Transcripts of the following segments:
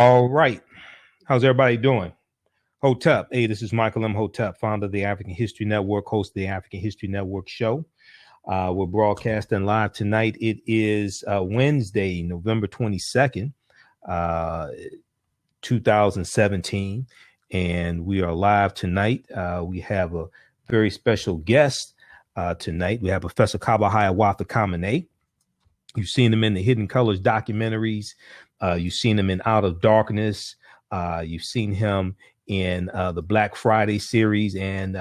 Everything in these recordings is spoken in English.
All right. How's everybody doing? Hotep. Hey, this is Michael Imhotep, founder of the African History Network, host of the African History Network show. We're broadcasting live tonight. It is Wednesday, November 22nd, 2017. And we are live tonight. We have a very special guest tonight. We have Professor Kaba Kamene. You've seen him in the Hidden Colors documentaries. You've seen him in Out of Darkness. You've seen him in the Black Friday series, and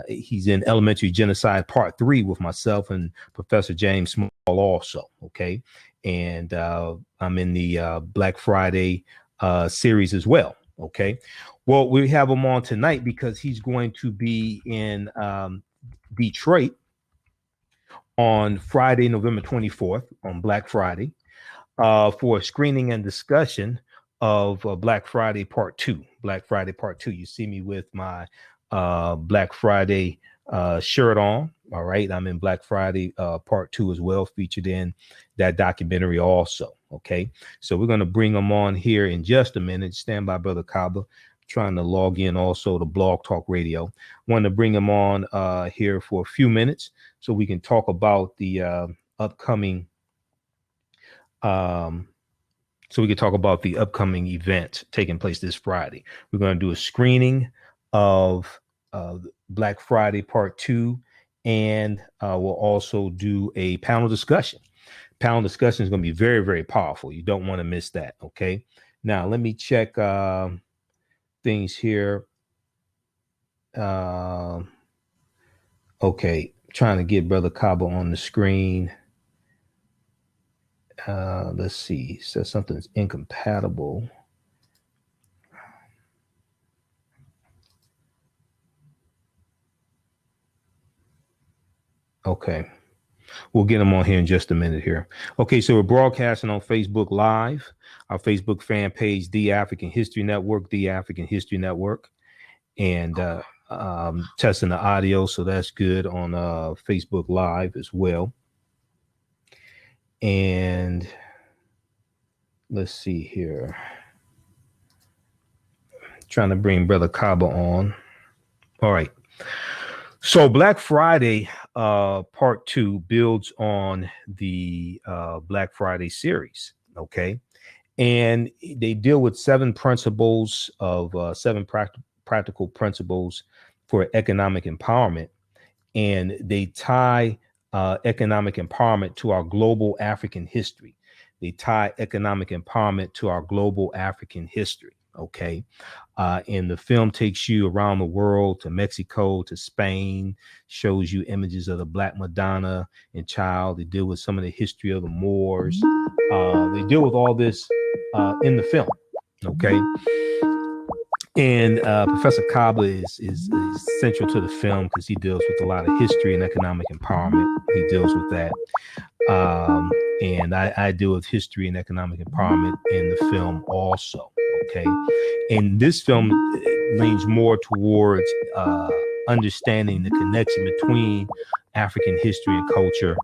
he's in Elementary Genocide Part 3 with myself and Professor James Small also, okay? And I'm in the Black Friday series as well, okay? Well, we have him on tonight because he's going to be in Detroit on Friday, November 24th, on Black Friday, for a screening and discussion of Black Friday Part 2. Black Friday Part 2. You see me with my Black Friday shirt on. All right. I'm in Black Friday Part 2 as well, featured in that documentary also. Okay. So we're going to bring them on here in just a minute. Stand by, Brother Kaba. Trying to log in also to Blog Talk Radio. Want to bring him on here for a few minutes so we can talk about the upcoming event taking place this Friday. We're going to do a screening of Black Friday Part 2, and we'll also do a panel discussion. Panel discussion is going to be very, very powerful. You don't want to miss that. Okay. Now, let me check things here. Okay. Trying to get Brother Kaba on the screen. Let's see. Says something's incompatible. Okay. We'll get them on here in just a minute here. Okay, so we're broadcasting on Facebook Live, our Facebook fan page, The African History Network, The African History Network, and testing the audio, so that's good on Facebook Live as well. And let's see here. Trying to bring Brother Kaba on. All right. So Black Friday Part 2 builds on the Black Friday series, okay? And they deal with seven principles of seven practical principles for economic empowerment. And they tie economic empowerment to our global African history. They tie economic empowerment to our global African history. Okay. And the film takes you around the world to Mexico, to Spain, shows you images of the Black Madonna and Child. They deal with some of the history of the Moors. They deal with all this in the film. Okay. And Professor Kaba is central to the film because he deals with a lot of history and economic empowerment. He deals with that. And I deal with history and economic empowerment in the film also. Okay. And this film leans more towards understanding the connection between African history and culture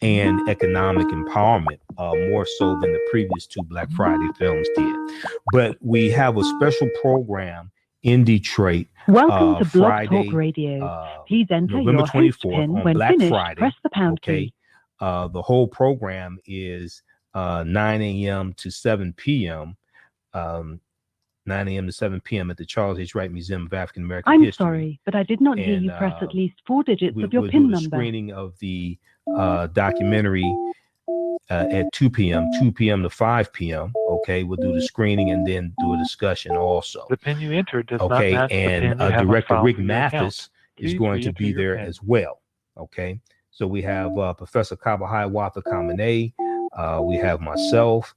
and economic empowerment, more so than the previous two Black Friday films did. But we have a special program in Detroit. Welcome to Friday, Blog Talk Radio. Please enter November your host 24th pin on when Black finished. Friday. Press the pound key. The whole program is 9 a.m. to 7 p.m. 9 a.m. to 7 p.m. at the Charles H. Wright Museum of African American History. I'm sorry, but I did not hear you press at least 4 digits of your we'll PIN do the number. Screening of the documentary at 2 p.m., 2 p.m. to 5 p.m. Okay, we'll do the screening and then do a discussion also. The PIN you entered does not Okay, match the and PIN you have Director on file Rick for your Mathis is Please going to re-enter be your there PIN. as well. Okay, so we have Professor Kaba Kamene, we have myself,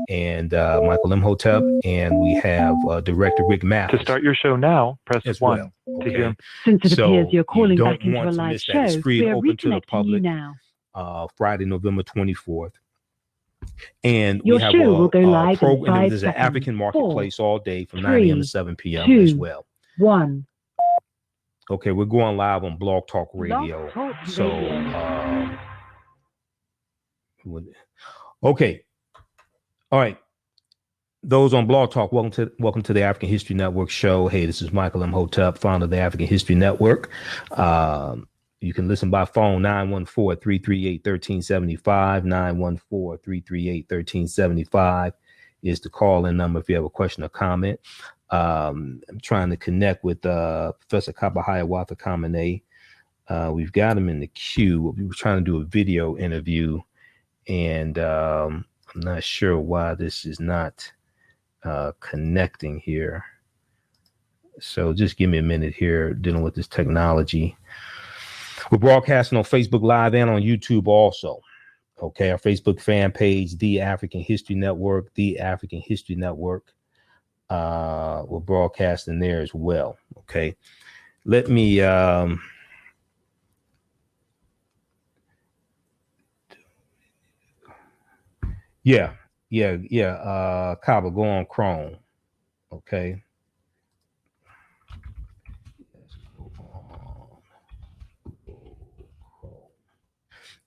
and Michael Imhotep, and we have Director Rick Mathis. To start your show now, press as 1. well. To Okay. hear Since it appears you're calling you back don't into a want to live miss that. It's show, free we and are open to the reconnecting you public. now. Friday, November 24th. And Your we have show will go a live in program. 5 There's an seconds. African marketplace 4, all day from 3, 9 a.m. to 7 p.m. 2, as well. 1. Okay, we're going live on Blog Talk Radio. Blog Talk So, Radio. okay. All right. those on Blog Talk, welcome to the African History Network show. Hey, this is Michael Imhotep, founder of the African History Network. You can listen by phone, 914-338-1375, 914-338-1375 is the call-in number if you have a question or comment. I'm trying to connect with Professor Kaba Kamene. We've got him in the queue. We were trying to do a video interview, and I'm not sure why this is not connecting here. So just give me a minute here dealing with this technology. We're broadcasting on Facebook Live and on YouTube also. Okay, our Facebook fan page, The African History Network, The African History Network. We're broadcasting there as well. Okay, let me Kaba, go on Chrome. Okay.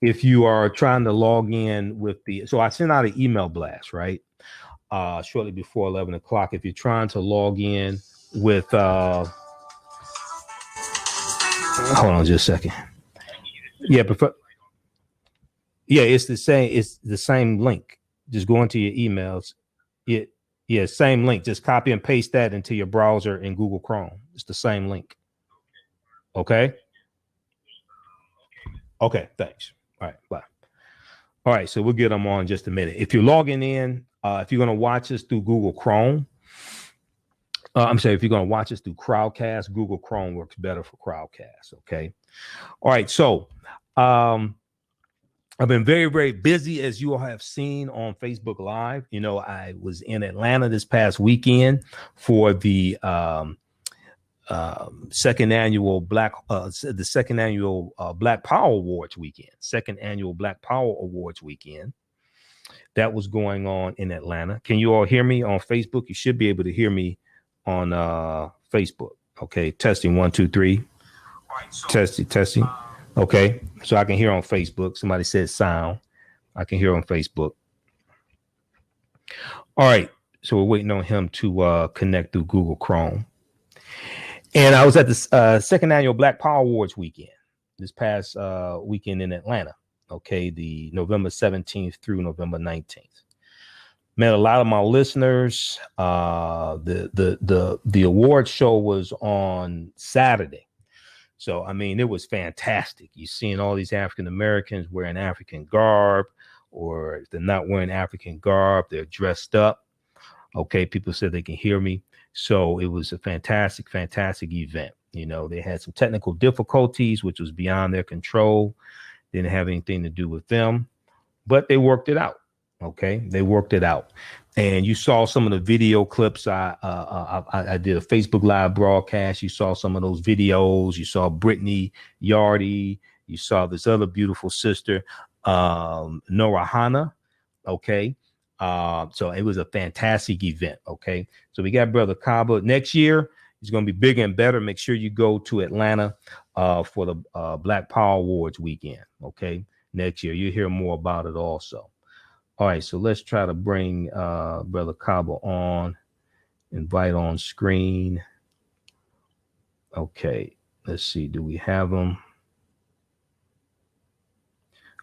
If you are trying to log in with so I sent out an email blast, right? Shortly before 11 o'clock. If you're trying to log in with, hold on just a second. Yeah, it's the same. It's the same link. Just go into your emails. Same link. Just copy and paste that into your browser in Google Chrome. It's the same link. Okay. Okay. Thanks. All right. Bye. All right. So we'll get them on in just a minute. If you're logging in, if you're going to watch us through Google Chrome, if you're going to watch us through Crowdcast, Google Chrome works better for Crowdcast. Okay. All right. So I've been very, very busy, as you all have seen on Facebook Live. You know, I was in Atlanta this past weekend for the second annual Black Power Awards weekend. Second annual Black Power Awards weekend. That was going on in Atlanta. Can you all hear me on Facebook? You should be able to hear me on Facebook. Okay, testing 1, 2, 3. Testing. Okay, so I can hear on Facebook. Somebody said sound. I can hear on Facebook. All right, so we're waiting on him to connect through Google Chrome. And I was at the second annual Black Power Awards weekend this past weekend in Atlanta. Okay, the November 17th through November 19th. Met a lot of my listeners. The award show was on Saturday. So, I mean, it was fantastic. You're seeing all these African Americans wearing African garb, or if they're not wearing African garb, they're dressed up. Okay, people said they can hear me. So it was a fantastic, fantastic event. You know, they had some technical difficulties, which was beyond their control. Didn't have anything to do with them, but they worked it out. Okay, they worked it out. And you saw some of the video clips. I did a Facebook Live broadcast. You saw some of those videos. You saw Brittany Yardy. You saw this other beautiful sister, Nora Hanna. Okay. So it was a fantastic event. Okay. So we got Brother Kaba. Next year, it's going to be bigger and better. Make sure you go to Atlanta for the Black Power Awards weekend. Okay. Next year, you'll hear more about it also. All right, so let's try to bring Brother Kaba on, invite on screen. Okay, let's see. Do we have him?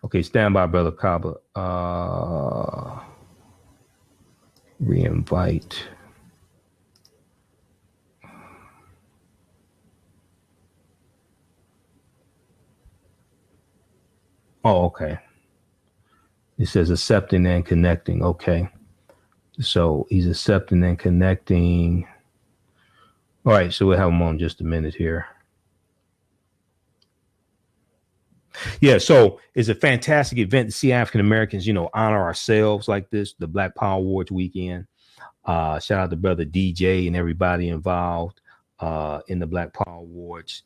Okay, stand by, Brother Kaba. Re-invite. Oh, okay. It says accepting and connecting. Okay. So he's accepting and connecting. All right. So we'll have him on just a minute here. Yeah. So it's a fantastic event to see African Americans, you know, honor ourselves like this, the Black Power Awards weekend. Shout out to Brother DJ and everybody involved in the Black Power Awards.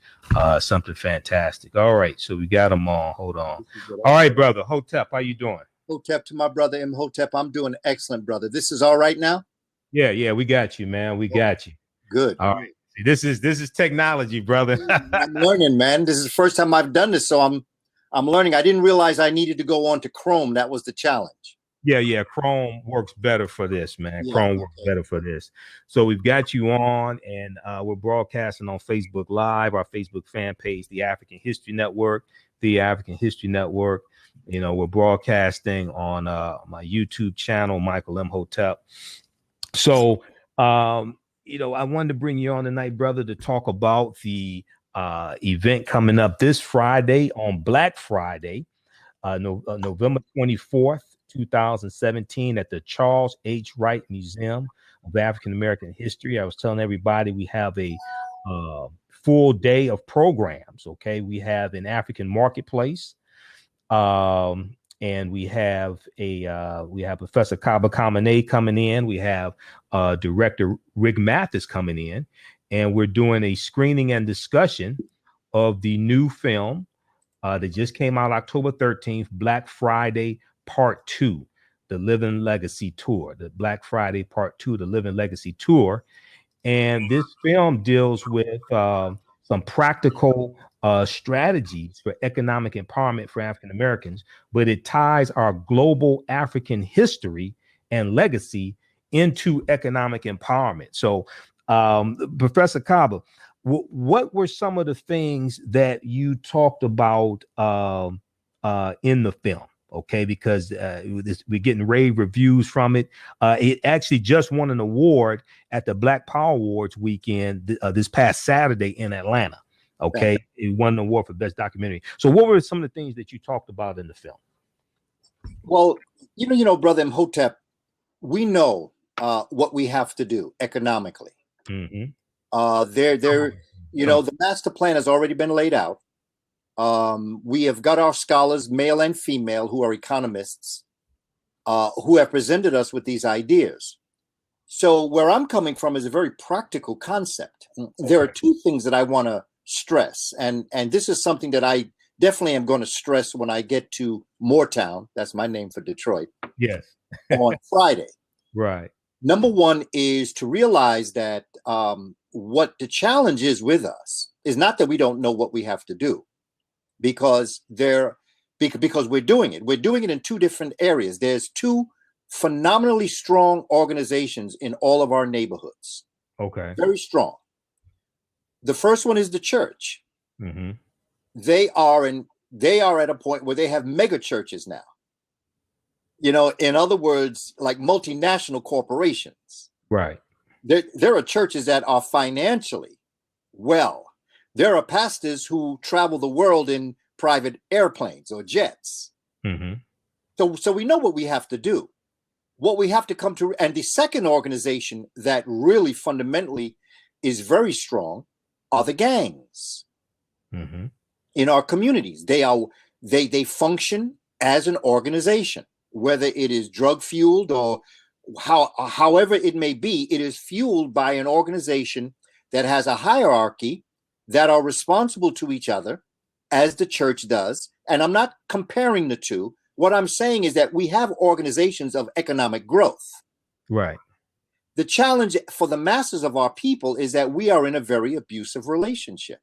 Something fantastic. All right. So we got him on. Hold on. All right, brother. Hotep, how you doing? Hotep to my brother Imhotep. I'm doing excellent, brother. This is all right now? Yeah, we got you, man. We got you. Good. All right. See, this is technology, brother. I'm learning, man. This is the first time I've done this, so I'm learning. I didn't realize I needed to go on to Chrome. That was the challenge. Yeah. Chrome works better for this, man. Yeah, Chrome works better for this. So we've got you on, and we're broadcasting on Facebook Live, our Facebook fan page, the African History Network, the African History Network. You know, we're broadcasting on my YouTube channel, Michael Imhotep. So, you know, I wanted to bring you on tonight, brother, to talk about the event coming up this Friday on Black Friday, November 24th, 2017, at the Charles H. Wright Museum of African American History. I was telling everybody we have a full day of programs. Okay, we have an African marketplace. And we have Professor Kaba Kamene coming in. We have Director Rick Mathis coming in, and we're doing a screening and discussion of the new film that just came out October 13th, Black Friday Part 2, the Living Legacy Tour. The Black Friday Part 2, the Living Legacy Tour. And this film deals with some practical strategies for economic empowerment for African Americans, but it ties our global African history and legacy into economic empowerment. So, Professor Kaba, what were some of the things that you talked about in the film? Okay, because we're getting rave reviews from it. It actually just won an award at the Black Power Awards weekend this past Saturday in Atlanta. Okay, it won an award for Best Documentary. So what were some of the things that you talked about in the film? Well, you know, Brother Imhotep, we know what we have to do economically. Mm-hmm. You know, the master plan has already been laid out. We have got our scholars, male and female, who are economists, who have presented us with these ideas. So where I'm coming from is a very practical concept. There are two things that I want to stress, and this is something that I definitely am going to stress when I get to Moortown. That's my name for Detroit. Yes. On Friday. Right. Number one is to realize that what the challenge is with us is not that we don't know what we have to do, because we're doing it. We're doing it in two different areas. There's two phenomenally strong organizations in all of our neighborhoods. Okay. Very strong. The first one is the church. Mm-hmm. They are at a point where they have mega churches now. You know, in other words, like multinational corporations. Right. There are churches that are financially well. There are pastors who travel the world in private airplanes or jets. Mm-hmm. So we know what we have to do. What we have to come to, and the second organization that really fundamentally is very strong are the gangs. Mm-hmm. In our communities. They function as an organization, whether it is drug fueled or however it may be. It is fueled by an organization that has a hierarchy, that are responsible to each other, as the church does. And I'm not comparing the two. What I'm saying is that we have organizations of economic growth. Right. The challenge for the masses of our people is that we are in a very abusive relationship.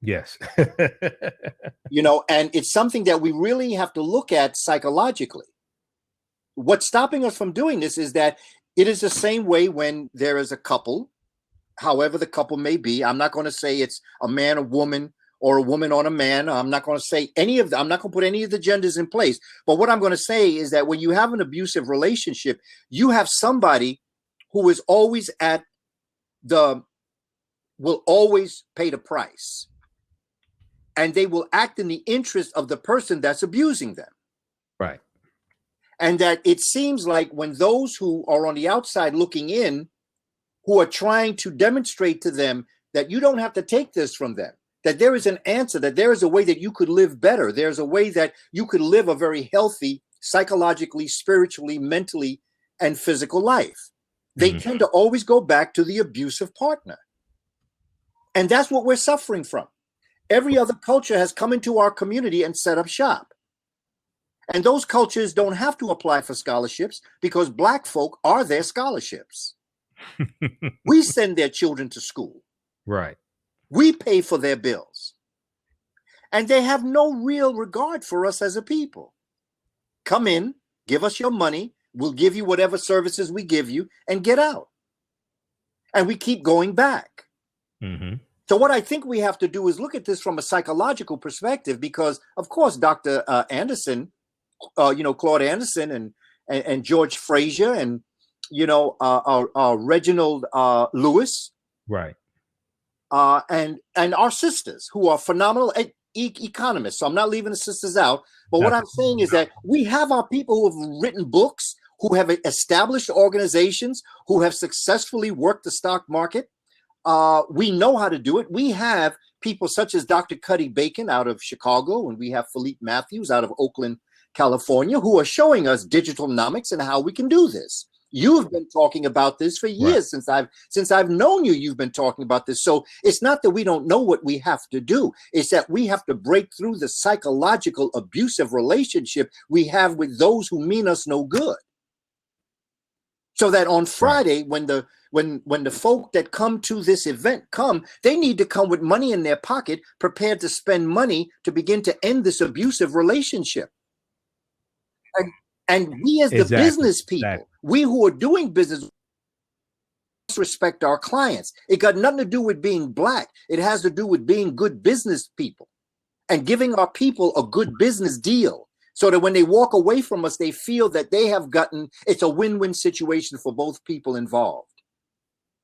Yes. You know, and it's something that we really have to look at psychologically. What's stopping us from doing this is that it is the same way when there is a couple, however the couple may be. I'm not going to say it's a man, a woman, or a woman on a man. I'm not going to say any of them. I'm not going to put any of the genders in place. But what I'm going to say is that when you have an abusive relationship, you have somebody who is always will always pay the price. And they will act in the interest of the person that's abusing them. Right. And that it seems like when those who are on the outside looking in, who are trying to demonstrate to them that you don't have to take this from them, that there is an answer, that there is a way that you could live better. There's a way that you could live a very healthy, psychologically, spiritually, mentally, and physical life. They tend to always go back to the abusive partner. And that's what we're suffering from. Every other culture has come into our community and set up shop. And those cultures don't have to apply for scholarships because Black folk are their scholarships. We send their children to school. Right. We pay for their bills. And they have no real regard for us as a people. Come in, give us your money, we'll give you whatever services we give you, and get out. And we keep going back. Mm-hmm. So what I think we have to do is look at this from a psychological perspective, because, of course, Dr. Anderson, Claude Anderson and George Frazier and, Reginald Lewis. Right. And our sisters, who are phenomenal economists. So I'm not leaving the sisters out. But what I'm saying is that we have our people who have written books, who have established organizations, who have successfully worked the stock market. We know how to do it. We have people such as Dr. Cuddy Bacon out of Chicago, and we have Philippe Matthews out of Oakland, California, who are showing us digitalnomics and how we can do this. You've been talking about this for years. Right. Since I've known you, you've been talking about this. So it's not that we don't know what we have to do. It's that we have to break through the psychological abusive relationship we have with those who mean us no good. So that on Friday, when the folk that come to this event come, they need to come with money in their pocket, prepared to spend money to begin to end this abusive relationship. And we as the business people, we who are doing business, respect our clients. It got nothing to do with being black. It has to do with being good business people and giving our people a good business deal, so that when they walk away from us, they feel that they have gotten, it's a win-win situation for both people involved.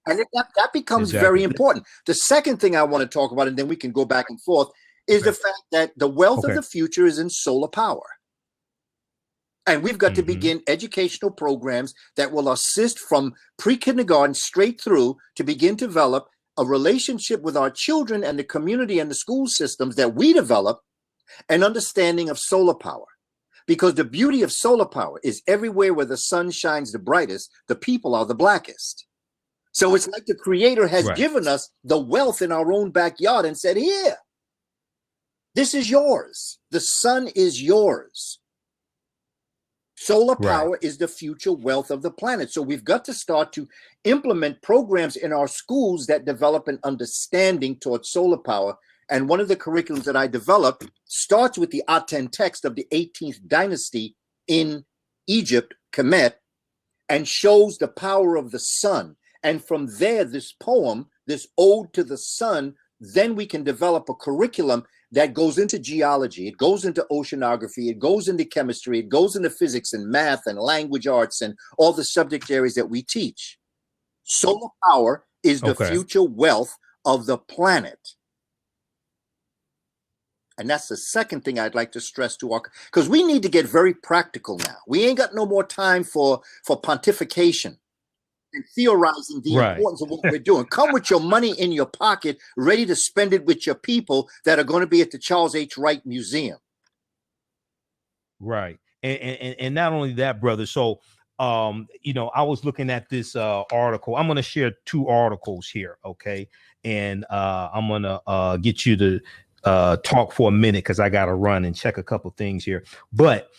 And that becomes very important. The second thing I want to talk about, and then we can go back and forth, is the fact that the wealth of the future is in solar power. And we've got to begin educational programs that will assist from pre-kindergarten straight through to begin to develop a relationship with our children and the community and the school systems that we develop, an understanding of solar power. Because the beauty of solar power is everywhere where the sun shines the brightest, the people are the blackest. So it's like the Creator has given us the wealth in our own backyard and said, here, this is yours. The sun is yours. Solar power is the future wealth of the planet. So we've got to start to implement programs in our schools that develop an understanding towards solar power. And one of the curriculums that I developed starts with the Aten text of the 18th dynasty in Egypt, Kemet, and shows the power of the sun. And from there, this poem, this ode to the sun, then we can develop a curriculum that goes into geology, it goes into oceanography, it goes into chemistry, it goes into physics and math and language arts and all the subject areas that we teach. Solar power is the future wealth of the planet. And that's the second thing I'd like to stress to our, because we need to get very practical now. We ain't got no more time for pontification and theorizing the importance of what we're doing. Come with your money in your pocket, ready to spend it with your people that are going to be at the Charles H. Wright Museum. Right. And not only that, brother. So, I was looking at this article. I'm going to share two articles here. Okay. And I'm going to get you to talk for a minute, because I got to run and check a couple things here. But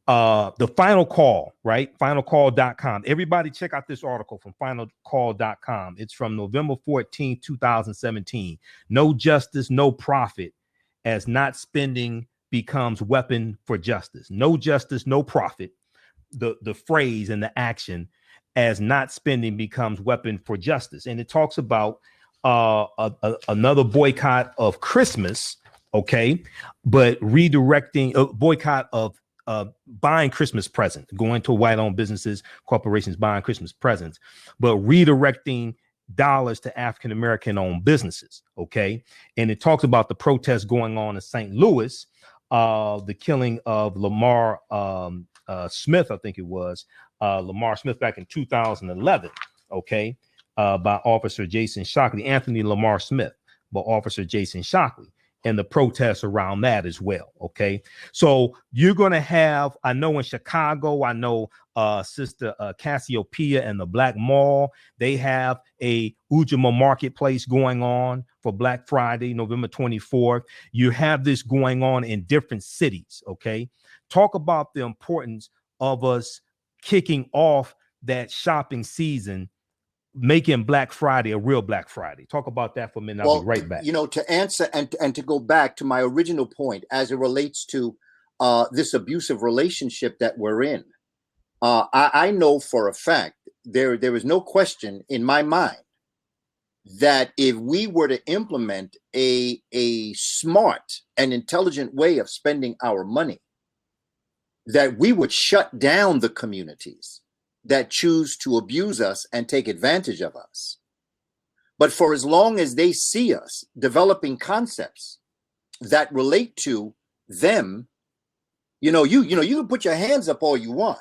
the final call, right? Finalcall.com. Everybody check out this article from finalcall.com. It's from November 14, 2017. No justice, no profit, as not spending becomes weapon for justice. No justice, no profit. The phrase and the action, as not spending becomes weapon for justice. And it talks about another boycott of Christmas, okay, but redirecting boycott of buying Christmas presents, going to white-owned businesses, corporations buying Christmas presents, but redirecting dollars to African-American-owned businesses, okay? And it talks about the protests going on in St. Louis, the killing of Lamar Smith, I think it was, Lamar Smith back in 2011, okay, by Officer Jason Shockley, Anthony Lamar Smith, by Officer Jason Shockley. And the protests around that as well. Okay. So you're going to have, I know in Chicago, I know Sister Cassiopeia and the Black Mall, they have a Ujima marketplace going on for Black Friday, November 24th. You have this going on in different cities. Okay. Talk about the importance of us kicking off that shopping season, making Black Friday a real Black Friday. Talk about that for a minute. I'll be right back. To answer and to go back to my original point as it relates to this abusive relationship that we're in. I know for a fact there is no question in my mind that if we were to implement a smart and intelligent way of spending our money, that we would shut down the communities that choose to abuse us and take advantage of us. But for as long as they see us developing concepts that relate to them, you can put your hands up all you want.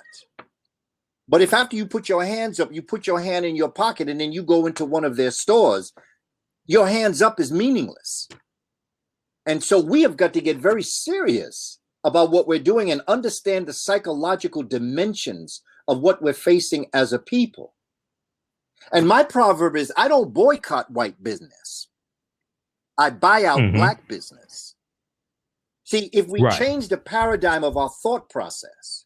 But if after you put your hands up, you put your hand in your pocket and then you go into one of their stores, your hands up is meaningless. And so we have got to get very serious about what we're doing and understand the psychological dimensions of what we're facing as a people. And my proverb is, I don't boycott white business. I buy out black business. See, if we change the paradigm of our thought process,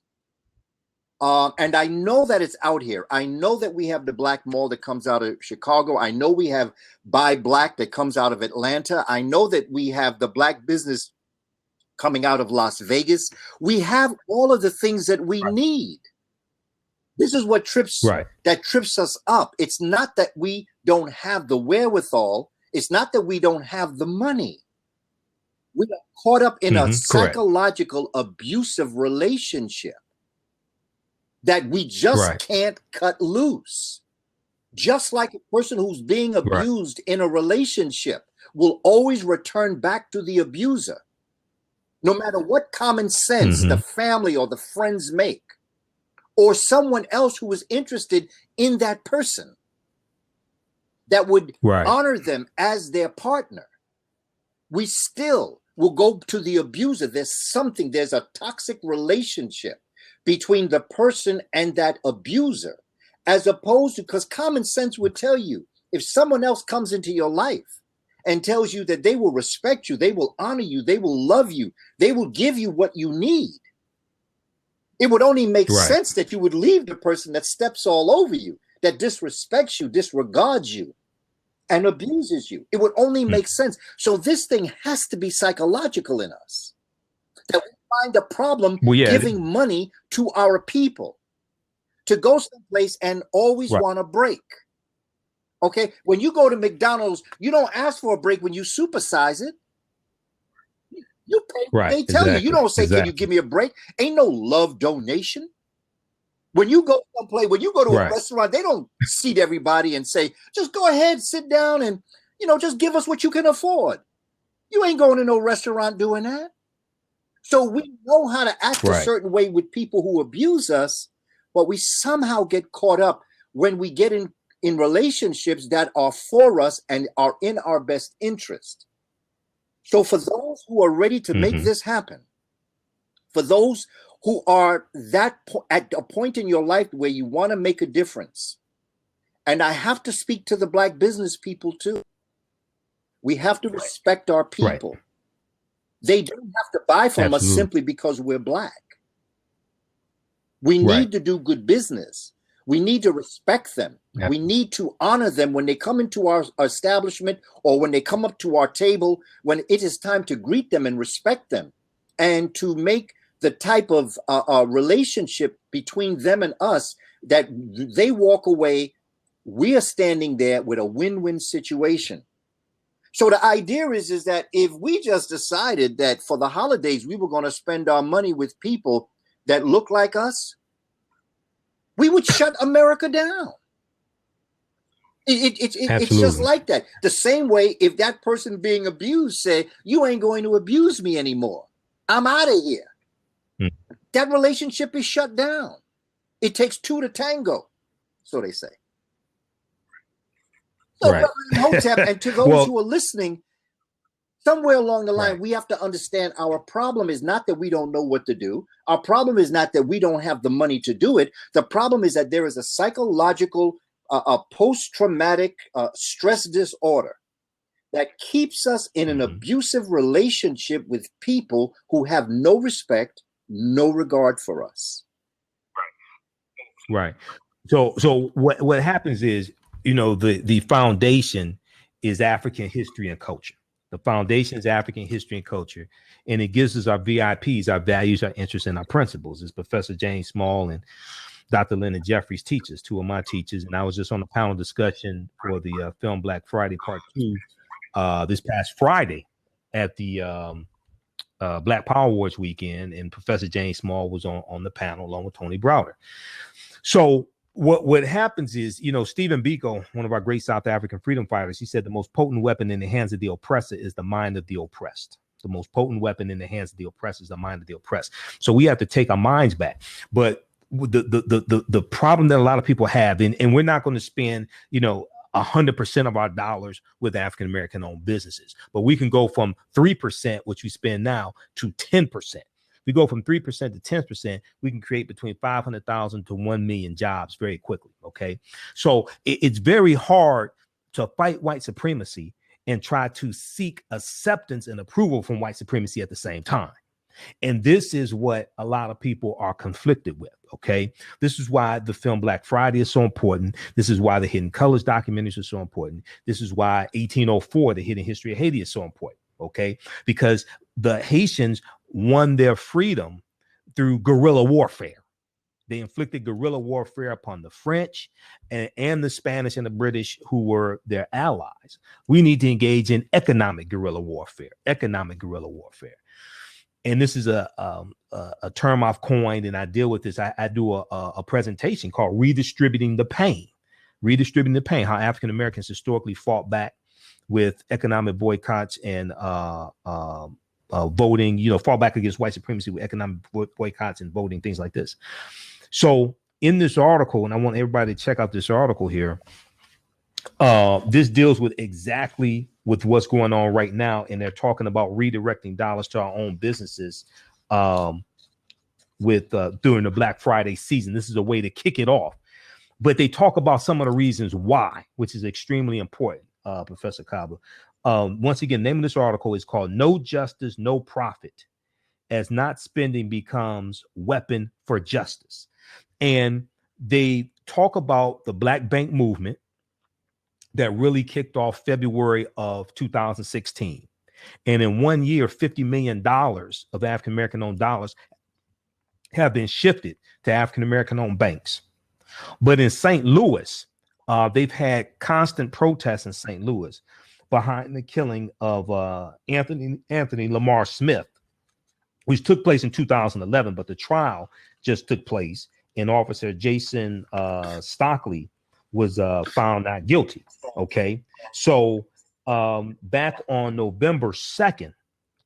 and I know that it's out here. I know that we have the Black Mall that comes out of Chicago. I know we have Buy Black that comes out of Atlanta. I know that we have the Black business coming out of Las Vegas. We have all of the things that we need. This is what trips us up. It's not that we don't have the wherewithal. It's not that we don't have the money. We are caught up in a psychological abusive relationship that we just can't cut loose. Just like a person who's being abused in a relationship will always return back to the abuser, no matter what common sense the family or the friends make, or someone else who is interested in that person that would honor them as their partner. We still will go to the abuser. There's a toxic relationship between the person and that abuser, as opposed to, because common sense would tell you, if someone else comes into your life and tells you that they will respect you, they will honor you, they will love you, they will give you what you need, it would only make sense that you would leave the person that steps all over you, that disrespects you, disregards you, and abuses you. It would only make sense. So this thing has to be psychological in us, that we find a problem giving money to our people to go someplace and always want a break. Okay, when you go to McDonald's, you don't ask for a break when you supersize it. You pay. They tell you. You don't say, "Can you give me a break?" Ain't no love donation. When you go someplace, when you go to a restaurant, they don't seat everybody and say, "Just go ahead, sit down, and just give us what you can afford." You ain't going to no restaurant doing that. So we know how to act a certain way with people who abuse us, but we somehow get caught up when we get in relationships that are for us and are in our best interest. So for those who are ready to make this happen, for those who are at a point in your life where you want to make a difference, and I have to speak to the Black business people too. We have to respect our people. They don't have to buy from us simply because we're Black. We need to do good business. We need to respect them. We need to honor them when they come into our establishment or when they come up to our table, when it is time to greet them and respect them, and to make the type of relationship between them and us that they walk away, we are standing there with a win-win situation. So the idea is that if we just decided that for the holidays we were going to spend our money with people that look like us, we would shut America down. It's just like that. The same way if that person being abused say, "You ain't going to abuse me anymore. I'm out of here." That relationship is shut down. It takes two to tango, so they say. So, Imhotep, and to those who are listening, somewhere along the line, we have to understand our problem is not that we don't know what to do. Our problem is not that we don't have the money to do it. The problem is that there is a psychological, post-traumatic stress disorder that keeps us in an abusive relationship with people who have no respect, no regard for us. Right. So what happens is, the foundation is African history and culture. The foundation is African history and culture, and it gives us our VIPs, our values, our interests, and our principles. As Professor James Small and Dr. Leonard Jeffries teaches, two of my teachers, and I was just on a panel discussion for the film Black Friday Part 2 this past Friday at the Black Power Awards weekend, and Professor James Small was on the panel along with Tony Browder. So what happens is, Stephen Biko, one of our great South African freedom fighters, he said the most potent weapon in the hands of the oppressor is the mind of the oppressed. The most potent weapon in the hands of the oppressed is the mind of the oppressed. So we have to take our minds back. But the problem that a lot of people have, and we're not going to spend, 100% of our dollars with African American owned businesses, but we can go from 3%, which we spend now, to 10%. We go from 3% to 10%, we can create between 500,000 to 1 million jobs very quickly. Okay. So it's very hard to fight white supremacy and try to seek acceptance and approval from white supremacy at the same time. And this is what a lot of people are conflicted with. Okay. This is why the film Black Friday is so important. This is why the Hidden Colors documentaries are so important. This is why 1804, the hidden history of Haiti, is so important. Okay. Because the Haitians won their freedom through guerrilla warfare. They inflicted guerrilla warfare upon the French and the Spanish and the British, who were their allies. We need to engage in economic guerrilla warfare. And this is a term I've coined, and I deal with this. I do a presentation called Redistributing the Pain. Redistributing the Pain, how African Americans historically fought back with economic boycotts and voting, fought back against white supremacy with economic boycotts and voting, things like this. So in this article, and I want everybody to check out this article here, this deals with exactly with what's going on right now, and they're talking about redirecting dollars to our own businesses with during the Black Friday season. This is a way to kick it off, but they talk about some of the reasons why, which is extremely important. Professor Kaba, once again, name of this article is called "No Justice, No Profit," as not spending becomes weapon for justice. And they talk about the Black Bank movement that really kicked off February of 2016. And in 1 year, $50 million of African-American owned dollars have been shifted to African-American owned banks. But in St. Louis, they've had constant protests in St. Louis behind the killing of Anthony Lamar Smith, which took place in 2011, but the trial just took place, and Officer Jason Stockley was found not guilty. Okay. So back on November 2nd,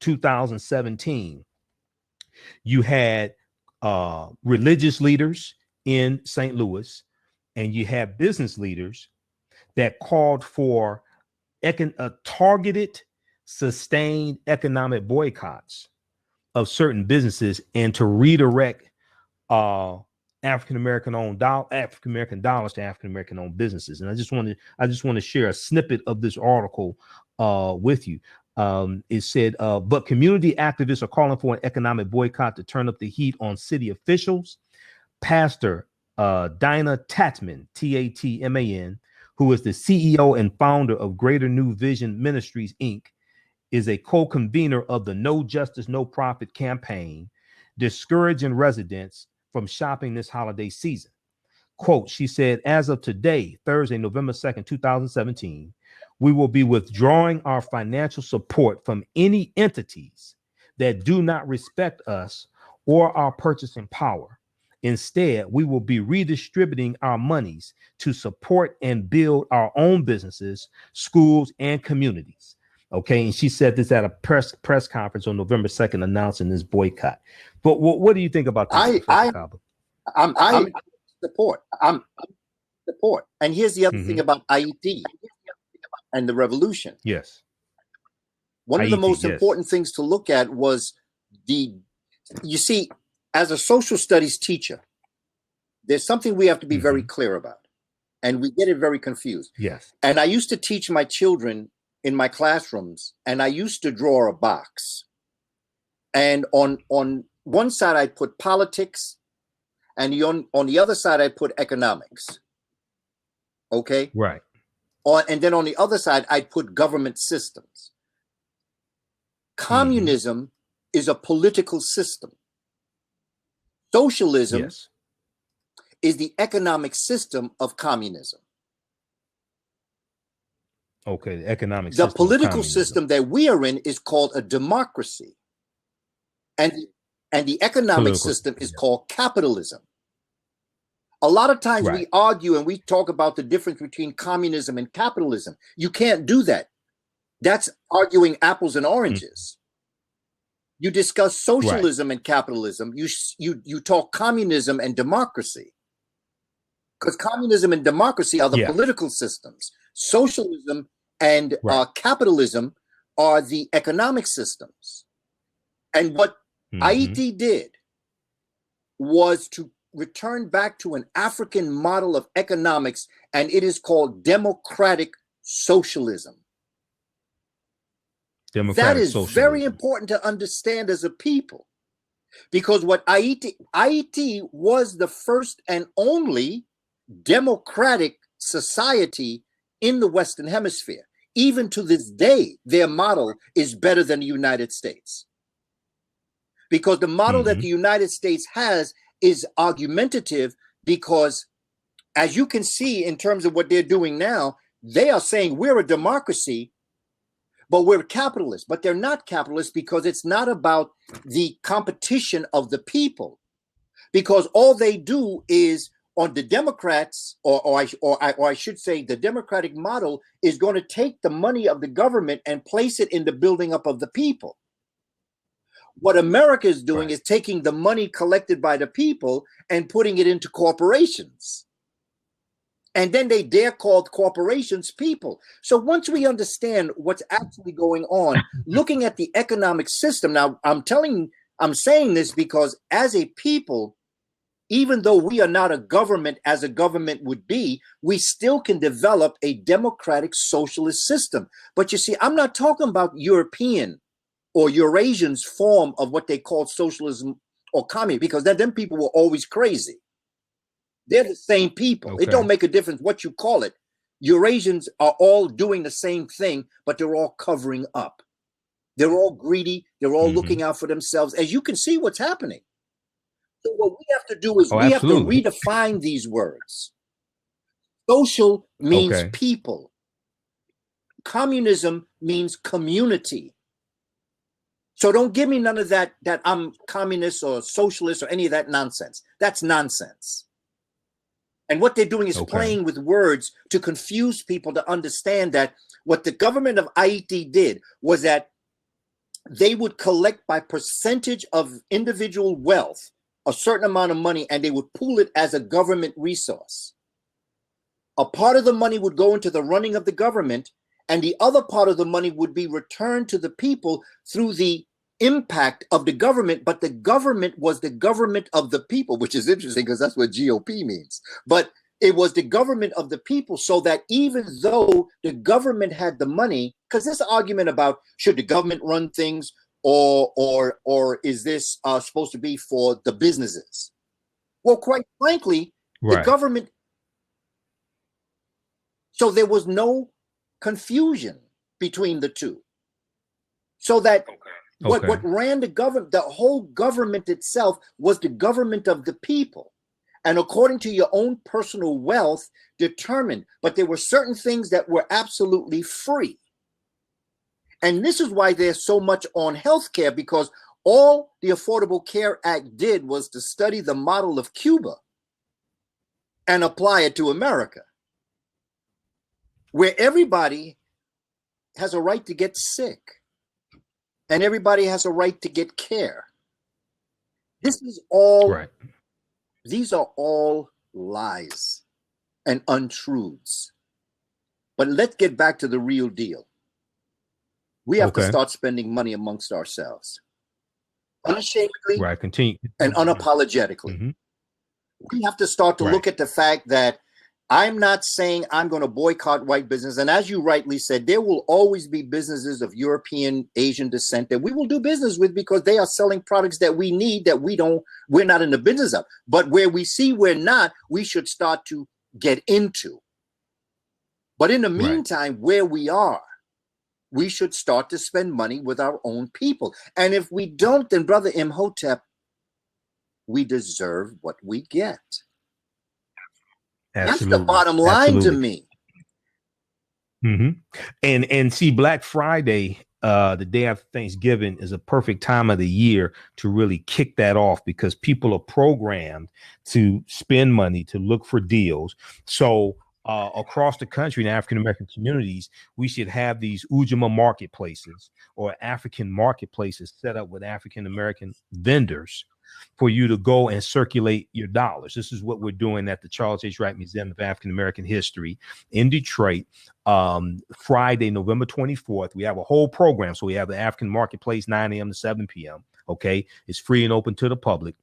2017, you had religious leaders in St. Louis, and you had business leaders that called for targeted, sustained economic boycotts of certain businesses and to redirect African-American dollars to African-American owned businesses. And I just want to share a snippet of this article with you. It said, but community activists are calling for an economic boycott to turn up the heat on city officials. Pastor Dinah Tatman, Tatman, who is the CEO and founder of Greater New Vision Ministries, Inc., is a co-convener of the No Justice, No Profit campaign, discouraging residents from shopping this holiday season. Quote, she said, as of today, Thursday, November 2nd, 2017, we will be withdrawing our financial support from any entities that do not respect us or our purchasing power. Instead, we will be redistributing our monies to support and build our own businesses, schools, and communities. Okay, and she said this at a press conference on November 2nd, announcing this boycott. But what do you think about this? I'm support. I'm support. And here's the other thing about Haiti and the revolution. Yes. One of the most important things to look at was you see, as a social studies teacher, there's something we have to be very clear about, and we get it very confused. Yes. And I used to teach my children in my classrooms, and I used to draw a box. And on one side, I put politics, and on the other side, I put economics. Okay? Right. And then on the other side, I put government systems. Communism is a political system. Socialism is the economic system of communism. Okay, the economic The system of political communism. system that we are in is called a democracy. And the economic Political system is system, called capitalism. A lot of times we Right. argue and we talk about the difference between communism and capitalism. You can't do that. That's arguing apples and oranges. You discuss socialism and capitalism. You talk communism and democracy. Because communism and democracy are the Yeah. political systems. Socialism and Right. capitalism are the economic systems. And what Mhm. Haiti did was to return back to an African model of economics, and it is called democratic socialism. That is very socialism. important to understand as a people, because what Haiti was the first and only democratic society in the Western Hemisphere. Even to this day, their model is better than the United States. Because the model that the United States has is argumentative, because as you can see in terms of what they're doing now, they are saying we're a democracy, but we're capitalists. But they're not capitalists because it's not about the competition of the people. Because all they do is, on the Democrats, or I should say the Democratic model is going to take the money of the government and place it in the building up of the people. What America is doing is taking the money collected by the people and putting it into corporations. And then they dare call corporations people. So once we understand what's actually going on, looking at the economic system, now I'm saying this because as a people, even though we are not a government as a government would be, we still can develop a democratic socialist system. But you see, I'm not talking about European or Eurasians' form of what they call socialism or communism, because then people were always crazy. They're the same people. Okay. It don't make a difference what you call it. Eurasians are all doing the same thing, but they're all covering up. They're all greedy. They're all looking out for themselves. As you can see what's happening. So what we have to do is we absolutely. have to redefine these words. Social means Okay. people. Communism means community. So don't give me none of that I'm communist or socialist or any of that nonsense. That's nonsense. And what they're doing is playing with words to confuse people to understand that what the government of Haiti did was that they would collect by percentage of individual wealth a certain amount of money, and they would pool it as a government resource. A part of the money would go into the running of the government, and the other part of the money would be returned to the people through the impact of the government. But the government was the government of the people, which is interesting because that's what GOP means. But it was the government of the people, so that even though the government had the money, because this argument about should the government run things or is this supposed to be for the businesses? Well, quite frankly, the government. So there was no confusion between the two. So that what ran the government, the whole government itself was the government of the people. And according to your own personal wealth determined, but there were certain things that were absolutely free. And this is why there's so much on healthcare, because all the Affordable Care Act did was to study the model of Cuba and apply it to America, where everybody has a right to get sick and everybody has a right to get care. This is all, these are all lies and untruths. But let's get back to the real deal. We have to start spending money amongst ourselves, unashamedly and unapologetically. We have to start to look at the fact that I'm not saying I'm going to boycott white business. And as you rightly said, there will always be businesses of European, Asian descent that we will do business with because they are selling products that we need that we're not in the business of. But where we see we're not, we should start to get into. But in the meantime, where we are, we should start to spend money with our own people. And if we don't, then Brother Imhotep, we deserve what we get. That's the bottom line to me. And see, Black Friday, the day after Thanksgiving, is a perfect time of the year to really kick that off, because people are programmed to spend money, to look for deals. So across the country in African American communities, we should have these Ujima marketplaces or African marketplaces set up with African American vendors for you to go and circulate your dollars. This is what we're doing at the Charles H. Wright Museum of African American History in Detroit. Friday, November 24th, we have a whole program. So we have the African Marketplace, 9 a.m. to 7 p.m. Okay. It's free and open to the public.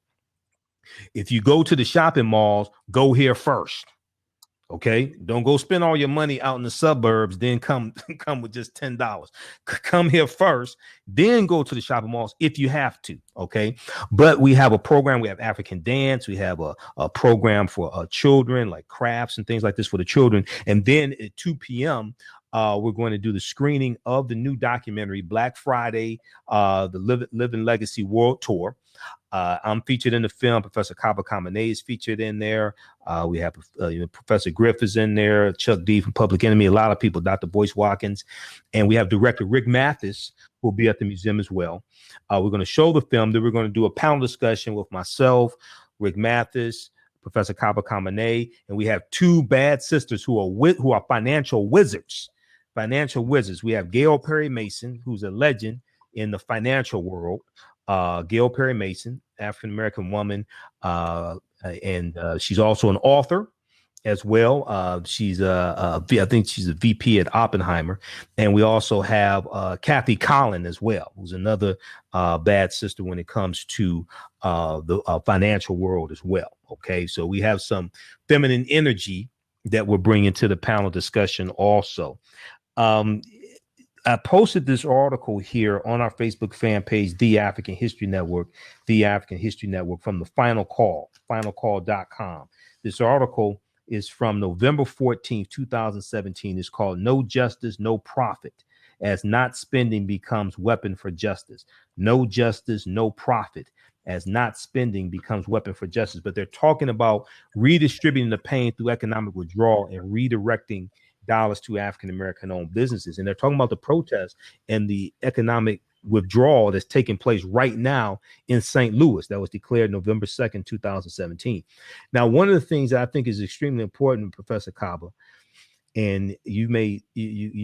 If you go to the shopping malls, go here first. Okay, don't go spend all your money out in the suburbs, then come with just $10. Come here first, then go to the shopping malls if you have to. Okay, but we have a program. We have African dance. We have a program for children, like crafts and things like this for the children. And then at 2 p.m., we're going to do the screening of the new documentary, Black Friday, the Living Legacy World Tour. I'm featured in the film. Professor Kaba Kamene is featured in there. We have Professor Griff is in there. Chuck D from Public Enemy. A lot of people. Dr. Boyce Watkins, and we have director Rick Mathis who will be at the museum as well. We're going to show the film. Then we're going to do a panel discussion with myself, Rick Mathis, Professor Kaba Kamene, and we have two bad sisters who are financial wizards. Financial wizards. We have Gail Perry Mason, who's a legend in the financial world. Gail Perry Mason, African-American woman, and she's also an author as well. I think she's a VP at Oppenheimer. And we also have Kathy Collin as well, who's another bad sister when it comes to the financial world as well. Okay, so we have some feminine energy that we're bringing to the panel discussion also. I posted this article here on our Facebook fan page, The African History Network, from the Final Call, finalcall.com. This article is from November 14th, 2017. It's called No Justice, No Profit, as Not Spending Becomes Weapon for Justice. No justice, no profit, as not spending becomes weapon for justice. But they're talking about redistributing the pain through economic withdrawal and redirecting dollars to African-American owned businesses. And they're talking about the protests and the economic withdrawal that's taking place right now in St. Louis that was declared November 2nd, 2017. Now, one of the things that I think is extremely important, Professor Kaba, and you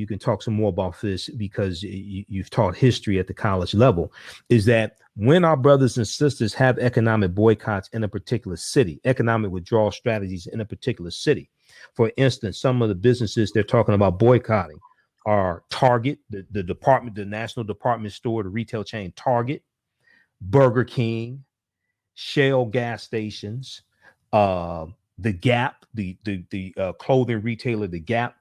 can talk some more about this because you've taught history at the college level, is that when our brothers and sisters have economic boycotts in a particular city, economic withdrawal strategies in a particular city, for instance, some of the businesses they're talking about boycotting are Target, the national department store, the retail chain Target, Burger King, Shell gas stations, the Gap, the clothing retailer, the Gap.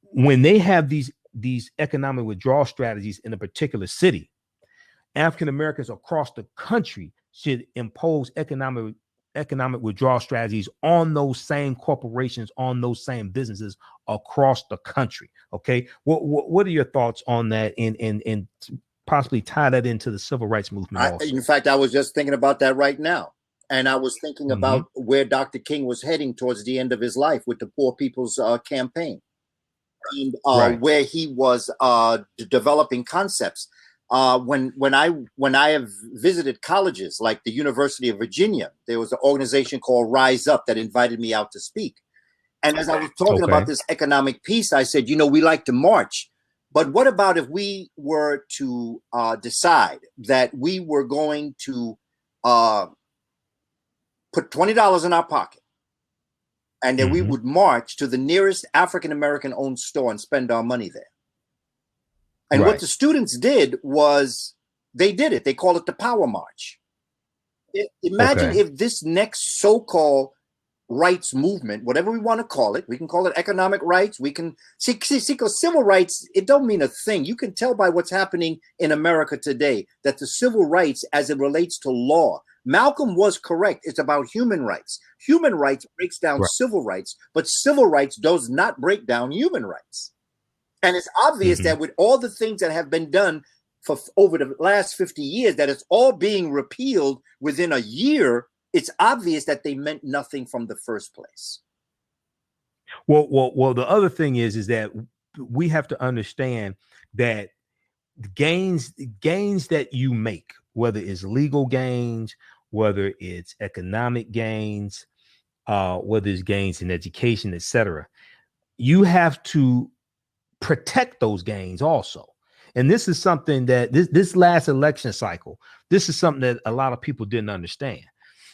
When they have these economic withdrawal strategies in a particular city, African Americans across the country should impose economic withdrawal strategies on those same corporations, on those same businesses across the country. Okay, what are your thoughts on that, and possibly tie that into the civil rights movement also? In fact, I was just thinking about that right now. And I was thinking about where Dr. King was heading towards the end of his life with the Poor People's Campaign, and where he was developing concepts. When I have visited colleges like the University of Virginia, there was an organization called Rise Up that invited me out to speak. And as I was talking about this economic piece, I said, we like to march, but what about if we were to decide that we were going to put $20 in our pocket, and then we would march to the nearest African-American owned store and spend our money there. And what the students did was they did it. They call it the Power March. Imagine if this next so-called rights movement, whatever we want to call it, we can call it economic rights. We can see because civil rights, it don't mean a thing. You can tell by what's happening in America today that the civil rights as it relates to law, Malcolm was correct. It's about human rights. Human rights breaks down civil rights, but civil rights does not break down human rights. And it's obvious that with all the things that have been done for over the last 50 years, that it's all being repealed within a year. It's obvious that they meant nothing from the first place. Well, the other thing is that we have to understand that gains that you make, whether it's legal gains, whether it's economic gains, whether it's gains in education, etc., you have to protect those gains also. And this is something that this last election cycle, this is something that a lot of people didn't understand.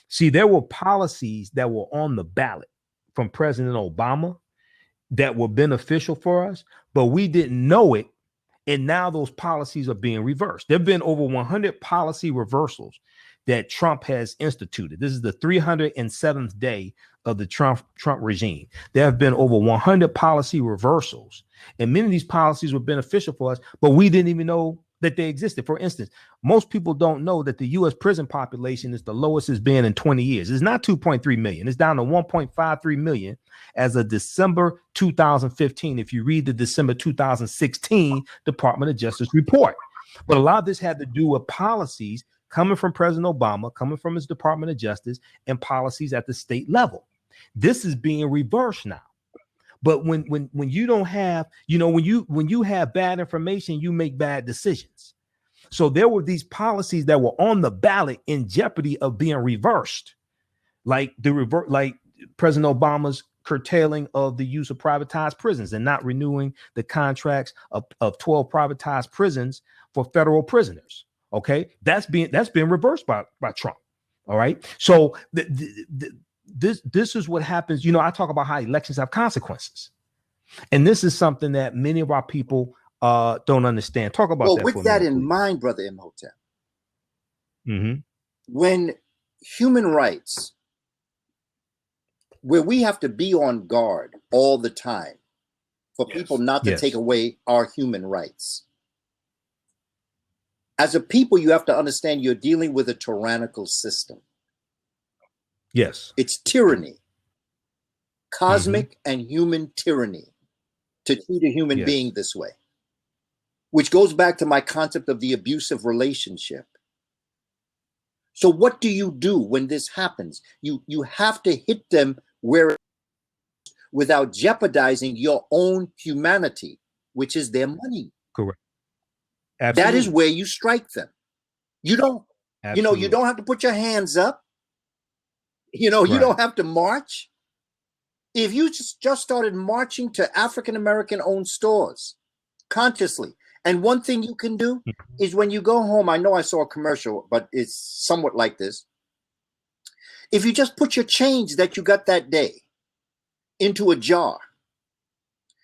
See, there were policies that were on the ballot from President Obama that were beneficial for us, but we didn't know it. And now those policies are being reversed. There have been over 100 policy reversals that Trump has instituted. This is the 307th day of the Trump regime. There have been over 100 policy reversals, and many of these policies were beneficial for us, but we didn't even know that they existed. For instance, most people don't know that the U.S. prison population is the lowest it's been in 20 years. It's not 2.3 million. It's down to 1.53 million as of December 2015. If you read the December 2016 Department of Justice report, but a lot of this had to do with policies coming from President Obama, coming from his Department of Justice, and policies at the state level. This is being reversed now. But when you don't have, when you have bad information, you make bad decisions. So there were these policies that were on the ballot in jeopardy of being reversed, like President Obama's curtailing of the use of privatized prisons and not renewing the contracts of 12 privatized prisons for federal prisoners. Okay, that's been reversed by Trump. All right, so this is what happens. I talk about how elections have consequences, and this is something that many of our people don't understand. Talk about that. With that in mind, Brother Imhotep, mm-hmm. When human rights, where we have to be on guard all the time for people not to take away our human rights. As a people, you have to understand you're dealing with a tyrannical system. Yes. It's tyranny, cosmic and human tyranny, to treat a human being this way, which goes back to my concept of the abusive relationship. So what do you do when this happens? You have to hit them where, without jeopardizing your own humanity, which is their money. Correct. Absolutely. That is where you strike them. You don't, you don't have to put your hands up. You don't have to march. If you just started marching to African-American owned stores consciously, and one thing you can do is when you go home, I know I saw a commercial, but it's somewhat like this. If you just put your change that you got that day into a jar,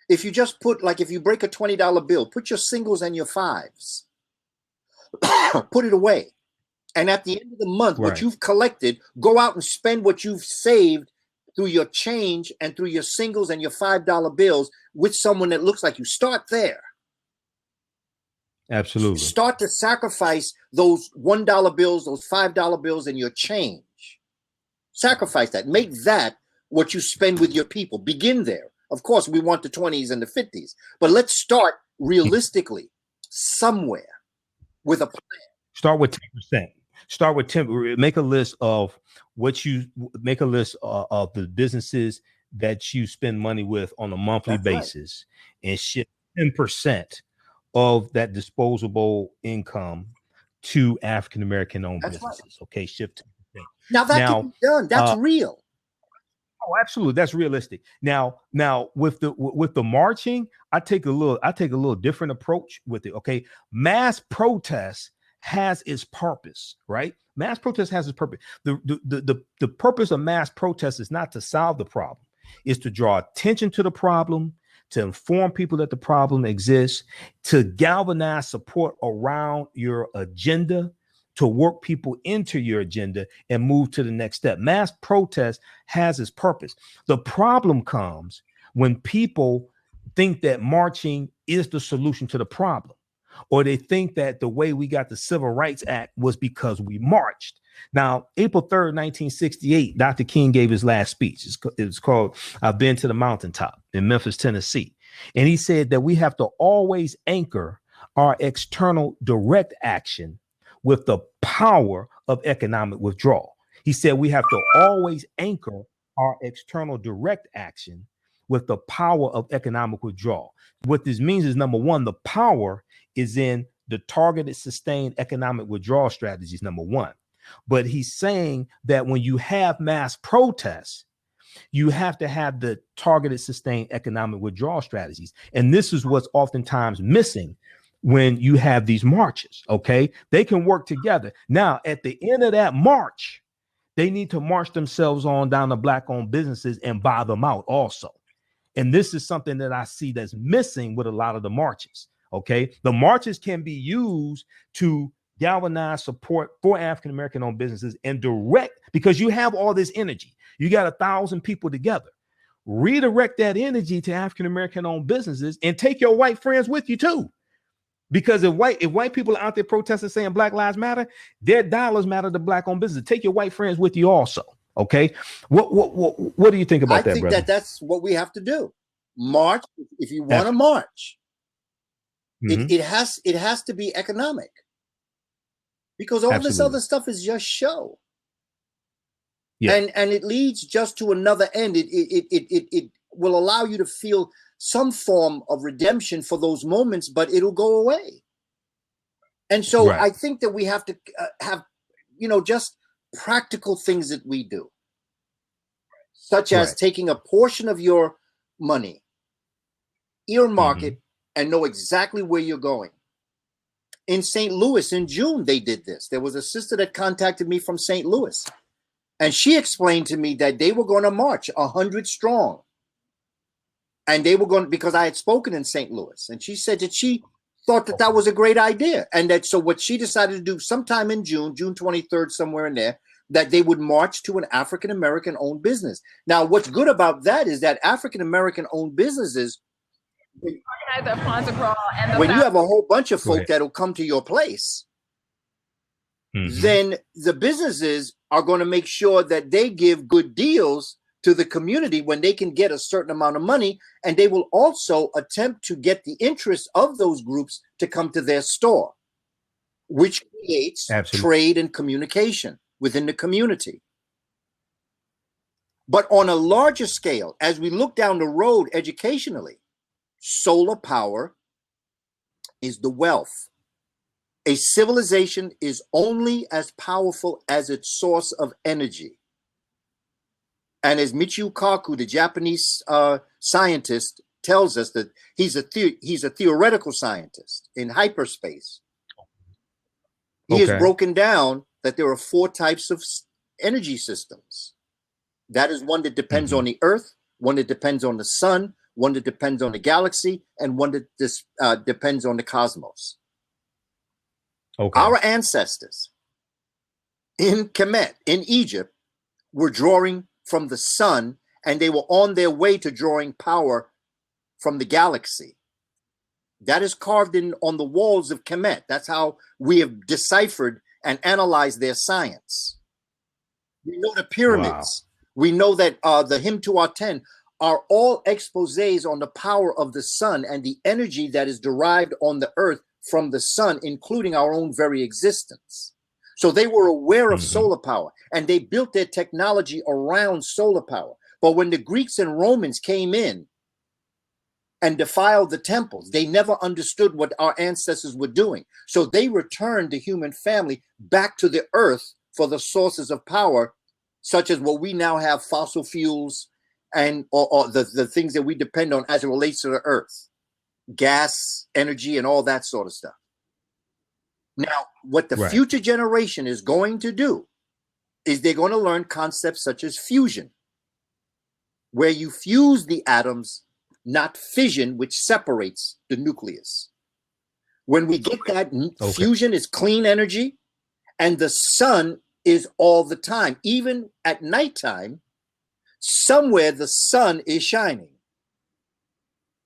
if you just put, like if you break a $20 bill, put your singles and your fives, put it away. And at the end of the month, what you've collected, go out and spend what you've saved through your change and through your singles and your $5 bills with someone that looks like you. Start there. Absolutely. Start to sacrifice those $1 bills, those $5 bills, and your change. Sacrifice that. Make that what you spend with your people. Begin there. Of course, we want the 20s and the 50s, but let's start realistically somewhere with a plan. Start with 10%. Start with 10. Make a list of of the businesses that you spend money with on a monthly basis, and shift 10% of that disposable income to African-American owned businesses. Okay, shift 10%. Now that can be done. That's real. Oh, absolutely. That's realistic. Now with the marching, I take a little different approach with it. Okay. Mass protest has its purpose, right? Mass protest has its purpose. The purpose of mass protest is not to solve the problem. It's to draw attention to the problem, to inform people that the problem exists, to galvanize support around your agenda, to work people into your agenda and move to the next step. Mass protest has its purpose. The problem comes when people think that marching is the solution to the problem, or they think that the way we got the Civil Rights Act was because we marched. Now, April 3rd, 1968, Dr. King gave his last speech. It's called "I've Been to the Mountaintop" in Memphis, Tennessee. And he said that we have to always anchor our external direct action with the power of economic withdrawal. He said we have to always anchor our external direct action with the power of economic withdrawal. What this means is, number one, the power is in the targeted, sustained economic withdrawal strategies, number one. But he's saying that when you have mass protests, you have to have the targeted, sustained economic withdrawal strategies. And this is what's oftentimes missing when you have these marches. Okay, they can work together. Now, at the end of that march, they need to march themselves on down to Black-owned businesses and buy them out also. And this is something that I see that's missing with a lot of the marches. Okay, the marches can be used to galvanize support for African-American owned businesses and direct, because you have all this energy. You got 1,000 people together. Redirect that energy to African-American owned businesses and take your white friends with you too. Because if white people are out there protesting saying Black Lives Matter, their dollars matter to Black-owned businesses. Take your white friends with you also. Okay. What do you think about that, brother? I think that's what we have to do. March. If you want to march, it has to be economic, because all this other stuff is just show. Yeah. And it leads just to another end. It will allow you to feel some form of redemption for those moments, but it'll go away. And so I think that we have to have, just practical things that we do, such as taking a portion of your money, earmark it, and know exactly where you're going. In St. Louis in June, they did this. There was a sister that contacted me from St. Louis, and she explained to me that they were going to march 100 strong. And they were going, because I had spoken in St. Louis, and she said that she thought that was a great idea. And that, so what she decided to do sometime in June 23rd, somewhere in there, that they would march to an African-American owned business. Now, what's good about that is that African-American owned businesses, when you have a whole bunch of folk that'll come to your place, then the businesses are going to make sure that they give good deals to the community when they can get a certain amount of money, and they will also attempt to get the interest of those groups to come to their store, which creates trade and communication within the community. But on a larger scale, as we look down the road educationally, solar power is the wealth. A civilization is only as powerful as its source of energy. And as Michio Kaku, the Japanese scientist, tells us that he's a theoretical scientist in hyperspace. He has broken down that there are 4 types of energy systems. That is one that depends on the Earth, one that depends on the sun, one that depends on the galaxy, and one that depends on the cosmos. Our ancestors in Kemet, in Egypt, were drawing from the sun, and they were on their way to drawing power from the galaxy. That is carved in on the walls of Kemet. That's how we have deciphered and analyzed their science. We know the pyramids. We know that the Hymn to Aten are all exposés on the power of the sun and the energy that is derived on the earth from the sun, including our own very existence. So they were aware of solar power, and they built their technology around solar power. But when the Greeks and Romans came in and defiled the temples, they never understood what our ancestors were doing. So they returned the human family back to the earth for the sources of power, such as what we now have, fossil fuels, and or the things that we depend on as it relates to the earth, gas, energy, and all that sort of stuff. Now, what the future generation is going to do is they're going to learn concepts such as fusion, where you fuse the atoms, not fission, which separates the nucleus. When we get that, fusion is clean energy, and the sun is all the time. Even at nighttime, somewhere the sun is shining.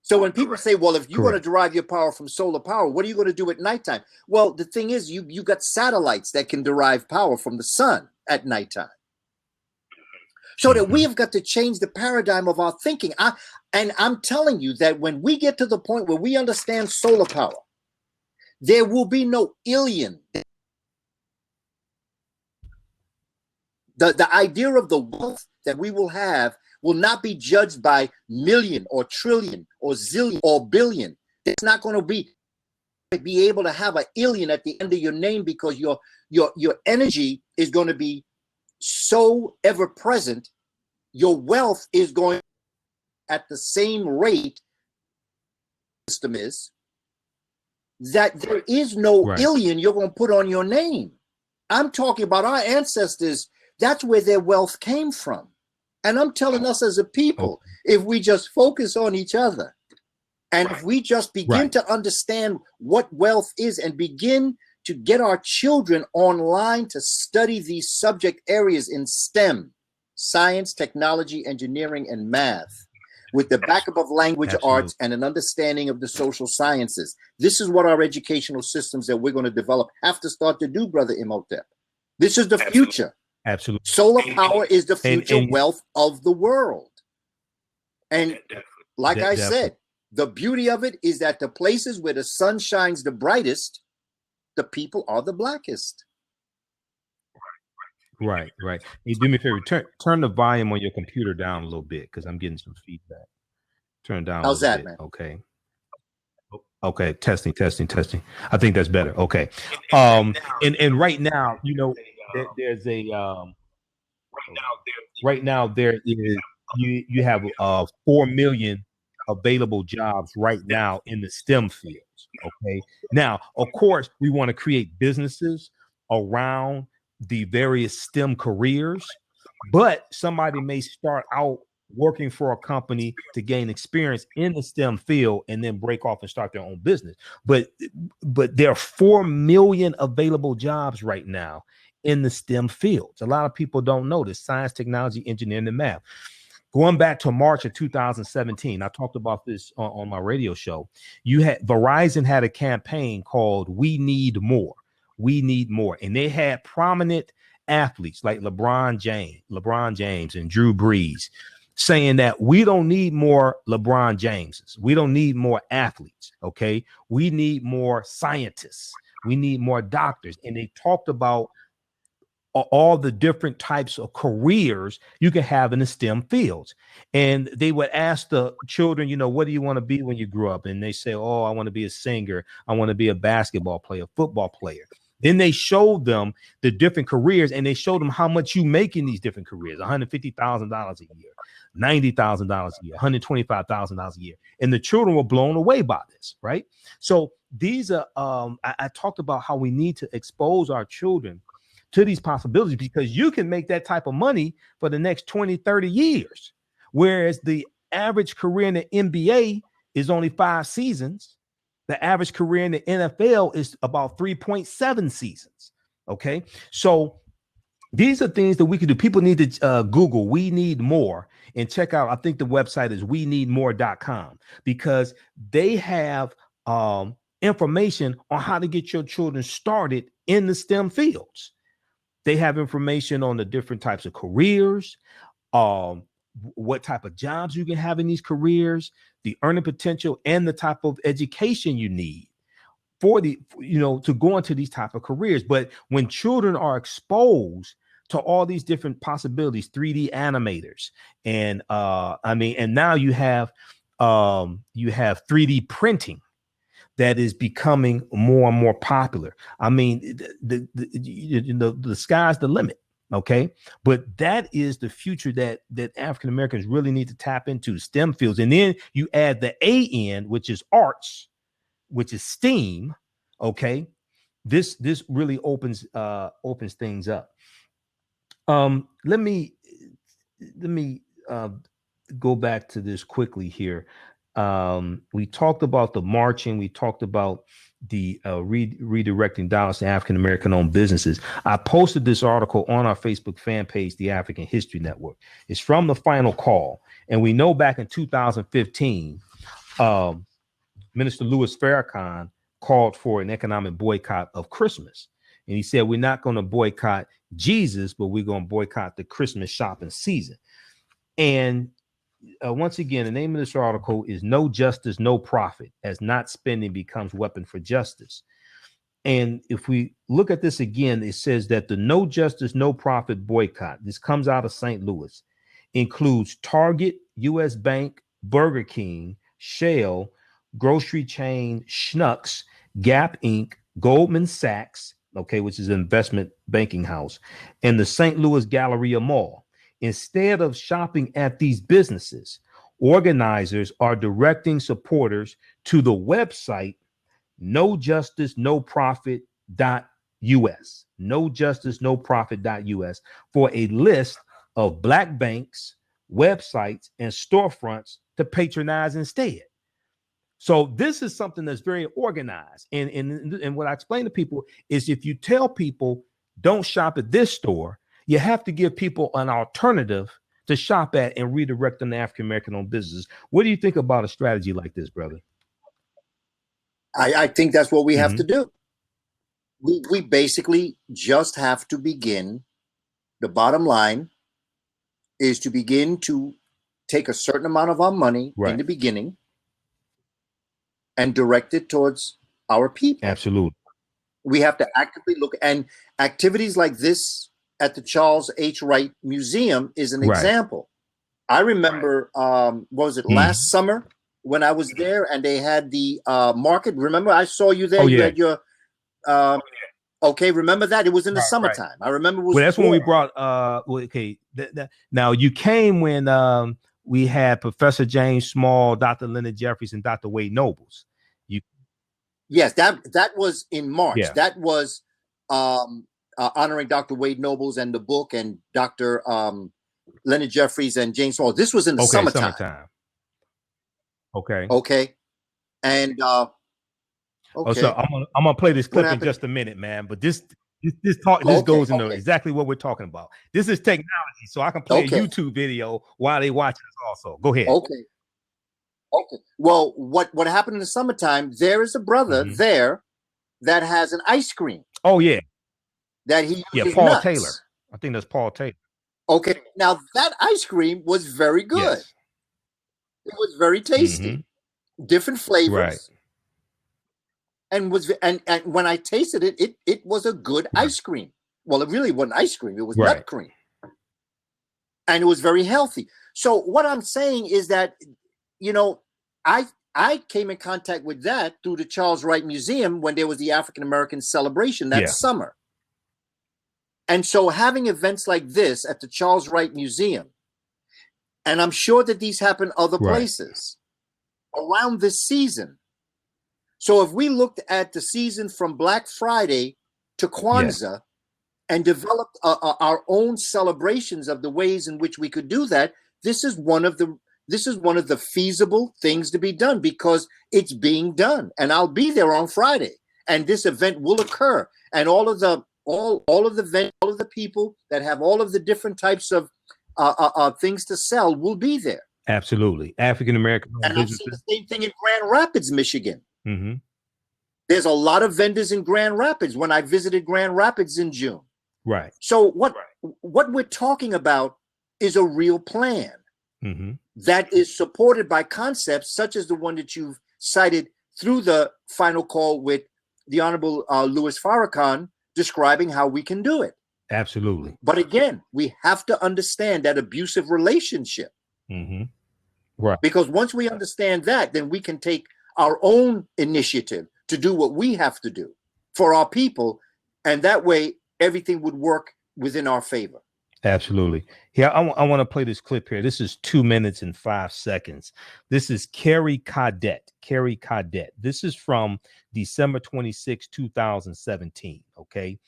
So when people say, well, if you want to derive your power from solar power, what are you going to do at nighttime? Well, the thing is, you got satellites that can derive power from the sun at nighttime. So that we have got to change the paradigm of our thinking. And I'm telling you that when we get to the point where we understand solar power, there will be no alien. The idea of the wealth that we will have will not be judged by million or trillion or zillion or billion. It's not going to be able to have an alien at the end of your name, because your energy is going to be so ever present. Your wealth is going at the same rate system is, that there is no alien you're going to put on your name. I'm talking about our ancestors. That's where their wealth came from. And I'm telling us as a people, if we just focus on each other, and if we just begin to understand what wealth is, and begin to get our children online to study these subject areas in STEM, science, technology, engineering, and math, with the backup of language arts and an understanding of the social sciences. This is what our educational systems that we're going to develop have to start to do, Brother Imhotep. This is the future. Absolutely. Solar power is the future wealth of the world. And like I said, the beauty of it is that the places where the sun shines the brightest, the people are the blackest. Right. Hey, do me a favor. Turn the volume on your computer down a little bit, because I'm getting some feedback. Turn it down. How's that, bit. man? Okay. Testing. I think that's better. Okay. And right now, you know, there's a right now there is you have 4 million available jobs right now in the STEM fields. Okay. Now, of course, we want to create businesses around the various STEM careers, but somebody may start out working for a company to gain experience in the STEM field and then break off and start their own business. But there are 4 million available jobs right now in the STEM fields. A lot of people don't know this: science, technology, engineering, and math. Going back to March of 2017, I talked about this on my radio show. Verizon had a campaign called "We Need More." We need more. And they had prominent athletes like LeBron James and Drew Brees saying that we don't need more LeBron Jameses. We don't need more athletes. Okay. We need more scientists. We need more doctors. And they talked about all the different types of careers you can have in the STEM fields. And they would ask the children, you know, what do you want to be when you grow up? And they say, oh, I want to be a singer. I want to be a basketball player, football player. Then they showed them the different careers, and they showed them how much you make in these different careers: $150,000 a year, $90,000 a year, $125,000 a year. And the children were blown away by this, right? So these are, I talked about how we need to expose our children to these possibilities, because you can make that type of money for the next 20, 30 years. Whereas the average career in the NBA is only 5 seasons. The average career in the NFL is about 3.7 seasons. Okay. So these are things that we can do. People need to Google "We Need More" and check out, I think the website is weneedmore.com, because they have information on how to get your children started in the STEM fields. They have information on the different types of careers, what type of jobs you can have in these careers, the earning potential, and the type of education you need for to go into these type of careers. But when children are exposed to all these different possibilities, 3D animators, and and now you have 3D printing that is becoming more and more popular. I mean, the sky's the limit. Okay. But that is the future that African Americans really need to tap into, STEM fields. And then you add the A-N, which is arts, which is STEAM. Okay. This really opens things up. Let me go back to this quickly here. We talked about the marching. We talked about the redirecting dollars to African American owned businesses. I posted this article on our Facebook fan page, the African History Network. It's from The Final Call. And we know back in 2015, Minister Louis Farrakhan called for an economic boycott of Christmas. And he said, we're not going to boycott Jesus, but we're going to boycott the Christmas shopping season. And once again, the name of this article is "No Justice, No Profit, as Not Spending Becomes Weapon for Justice." And if we look at this again, it says that the No Justice, No Profit boycott, this comes out of St. Louis, includes Target, US Bank, Burger King, Shell, grocery chain Schnucks, Gap Inc., Goldman Sachs, okay, which is an investment banking house, and the St. Louis Galleria Mall. Instead of shopping at these businesses, organizers are directing supporters to the website nojustice.noprofit.us, nojustice.noprofit.us, for a list of Black banks, websites, and storefronts to patronize instead. So this is something that's very organized. And what I explain to people is, if you tell people don't shop at this store, you have to give people an alternative to shop at and redirect them to African-American owned businesses. What do you think about a strategy like this, brother? I think that's what we have to do. We basically just have to begin. The bottom line is to begin to take a certain amount of our money in the beginning and direct it towards our people. Absolutely. We have to actively look, and activities like this at the Charles H. Wright Museum is an example. I remember, what was it, last summer when I was there, and they had the market. Remember, I saw you there. You had your, okay, remember that? It was in the summertime. I remember it was. Well, that's when we brought, now you came when we had Professor James Small, Dr. Leonard Jeffries, and Dr. Wade Nobles. Yes, that was in March. That was honoring Dr. Wade Nobles and the book, and Dr. Leonard Jeffries and James Small. This was in the summertime. Okay. And so I'm gonna play this clip in just a minute, man. But this goes into exactly what we're talking about. This is technology, so I can play a YouTube video while they watch this also. Go ahead. Okay. Well, what happened in the summertime? There is a brother there that has an ice cream. Oh yeah. That he Paul nuts. Taylor. I think that's Paul Taylor. Okay. Now that ice cream was very good. Yes. It was very tasty. Different flavors. Right. And when I tasted it, it was a good ice cream. Well, it really wasn't ice cream, it was nut cream. And it was very healthy. So what I'm saying is that, you know, I came in contact with that through the Charles Wright Museum when there was the African American celebration that summer. And so having events like this at the Charles Wright Museum, and I'm sure that these happen other places around this season. So if we looked at the season from Black Friday to Kwanzaa and developed our own celebrations of the ways in which we could do that, this is one of the feasible things to be done, because it's being done. And I'll be there on Friday, and this event will occur. And all of the people that have all of the different types of things to sell will be there. Absolutely. African American. And I've seen the same thing in Grand Rapids, Michigan. There's a lot of vendors in Grand Rapids when I visited Grand Rapids in June. Right. So what we're talking about is a real plan that is supported by concepts such as the one that you've cited through the final call with the Honorable Louis Farrakhan, describing how we can do it. Absolutely. But again, we have to understand that abusive relationship. Right. Because once we understand that, then we can take our own initiative to do what we have to do for our people. And that way, everything would work within our favor. Absolutely. Yeah, I want to play this clip here. This is 2 minutes and 5 seconds. This is Carrie Cadet. Carrie Cadet. This is from December 26, 2017. Okay.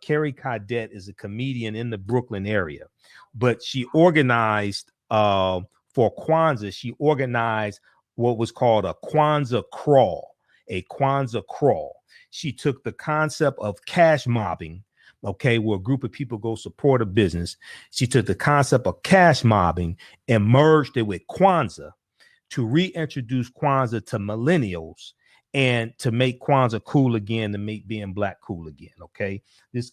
Carrie Cadet is a comedian in the Brooklyn area, but she organized for Kwanzaa. She organized what was called a Kwanzaa crawl, She took the concept of cash mobbing, okay, where a group of people go support a business. She took the concept of cash mobbing and merged it with Kwanzaa to reintroduce Kwanzaa to millennials and to make Kwanzaa cool again, to make being Black cool again. Okay, this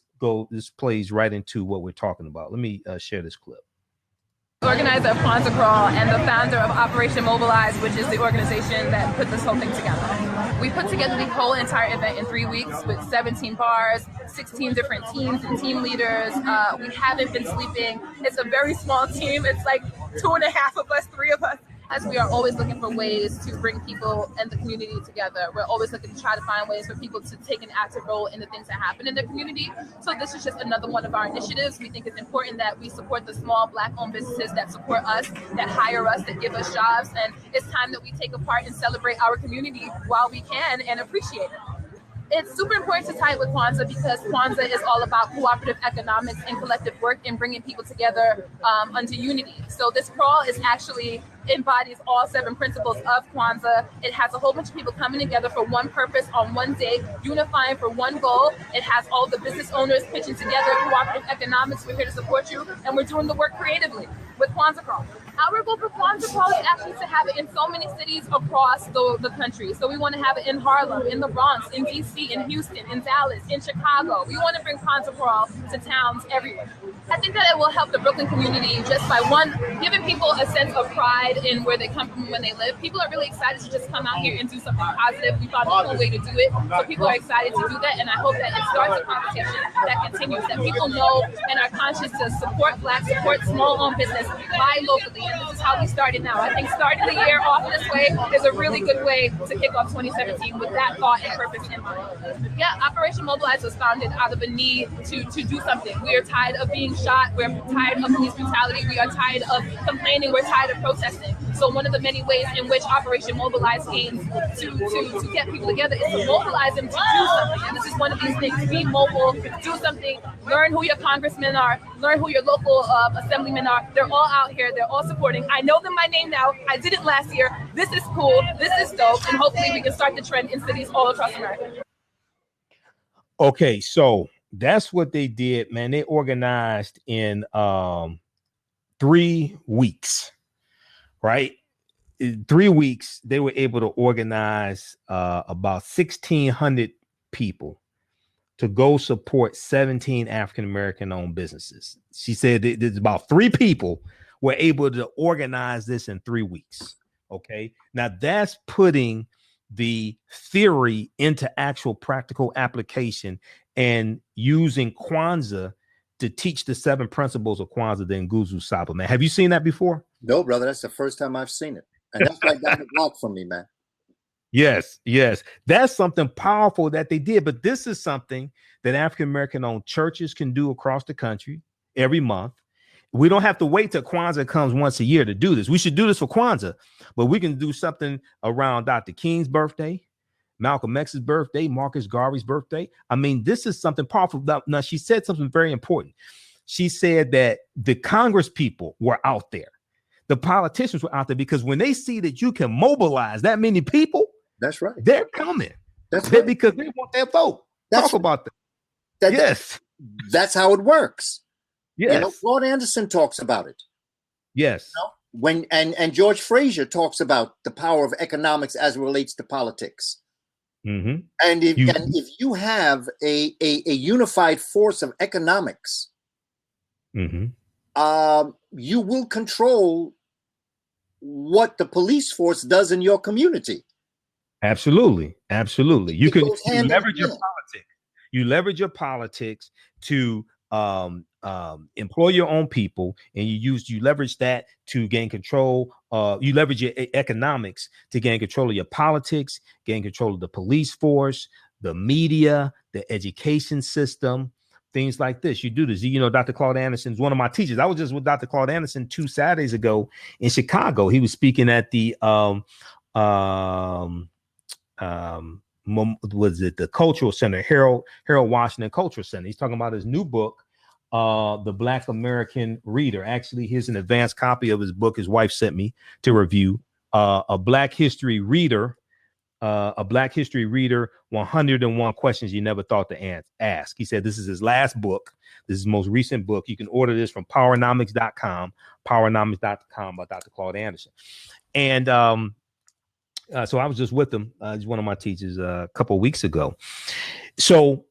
plays right into what we're talking about. Let me share this clip. Organizer of Kwanzaa Crawl and the founder of Operation Mobilize, which is the organization that put this whole thing together. We put together the whole entire event in 3 weeks with 17 bars, 16 different teams and team leaders. We haven't been sleeping. It's a very small team. It's like 2.5 of us, 3 of us. As we are always looking for ways to bring people and the community together. We're always looking to try to find ways for people to take an active role in the things that happen in their community. So this is just another one of our initiatives. We think it's important that we support the small Black-owned businesses that support us, that hire us, that give us jobs. And it's time that we take a part and celebrate our community while we can and appreciate it. It's super important to tie it with Kwanzaa because Kwanzaa is all about cooperative economics and collective work and bringing people together under unity. So this crawl is actually embodies all 7 principles of Kwanzaa. It has a whole bunch of people coming together for one purpose on one day, unifying for one goal. It has all the business owners pitching together, cooperative economics. We're here to support you, and we're doing the work creatively with Kwanzaa Crawl. Our goal for Kwanzaa Crawl is actually to have it in so many cities across the country. So we want to have it in Harlem, in the Bronx, in DC, in Houston, in Dallas, in Chicago. We want to bring Kwanzaa Crawl to towns everywhere. I think that it will help the Brooklyn community just by giving people a sense of pride in where they come from and when they live. People are really excited to just come out here and do something positive. We found a cool way to do it. So people are excited to do that. And I hope that it starts a conversation that continues, that people know and are conscious to support Black, support small-owned business, buy locally. And this is how we started now. I think starting the year off this way is a really good way to kick off 2017 with that thought and purpose in mind. Yeah, Operation Mobilize was founded out of a need to do something. We are tired of being shot. We're tired of police brutality. We are tired of complaining. We're tired of protesting. So one of the many ways in which Operation Mobilize aims to get people together is to mobilize them to do something. And this is one of these things. Be mobile, do something, learn who your congressmen are, learn who your local assemblymen are. They're all out here. They're all supporting. I know them by name now. I did it last year. This is cool. This is dope. And hopefully we can start the trend in cities all across America. Okay, so that's what they did, man. They organized in 3 weeks, right? In 3 weeks, they were able to organize about 1,600 people to go support 17 African-American owned businesses. She said there's about 3 people were able to organize this in 3 weeks. Okay, now that's putting the theory into actual practical application and using Kwanzaa to teach the 7 principles of Kwanzaa, the Nguzo Saba, man. Have you seen that before? No, brother. That's the first time I've seen it. And that's like down the block from me, man. Yes. That's something powerful that they did. But this is something that African-American owned churches can do across the country every month. We don't have to wait till Kwanzaa comes once a year to do this. We should do this for Kwanzaa, but we can do something around Dr. King's birthday, Malcolm X's birthday, Marcus Garvey's birthday. I mean, this is something powerful. Now, she said something very important. She said that the Congress people were out there. The politicians were out there because when they see that you can mobilize that many people, that's right. They're coming. That's right. Because they want their vote. Talk about that. Yes. That's how it works. Yes. You know, Claude Anderson talks about it. Yes. You know, when and George Fraser talks about the power of economics as it relates to politics. Mm-hmm. And if you have a unified force of economics, mm-hmm. You will control what the police force does in your community. Absolutely. You can leverage your politics. You leverage your politics to employ your own people, and you leverage that to gain control. You leverage your economics to gain control of your politics, gain control of the police force, the media, the education system, things like this. You do this. You know, Dr. Claude Anderson is one of my teachers. I was just with Dr. Claude Anderson 2 Saturdays ago in Chicago. He was speaking at the was it the Cultural Center, Harold Washington Cultural Center. He's talking about his new book, The Black American Reader. Actually, here's an advanced copy of his book his wife sent me to review. A Black History Reader, 101 questions you never thought to ask. He said this is his last book. This is his most recent book. You can order this from powernomics.com by Dr. Claude Anderson. And so I was just with him. He's one of my teachers a couple of weeks ago. So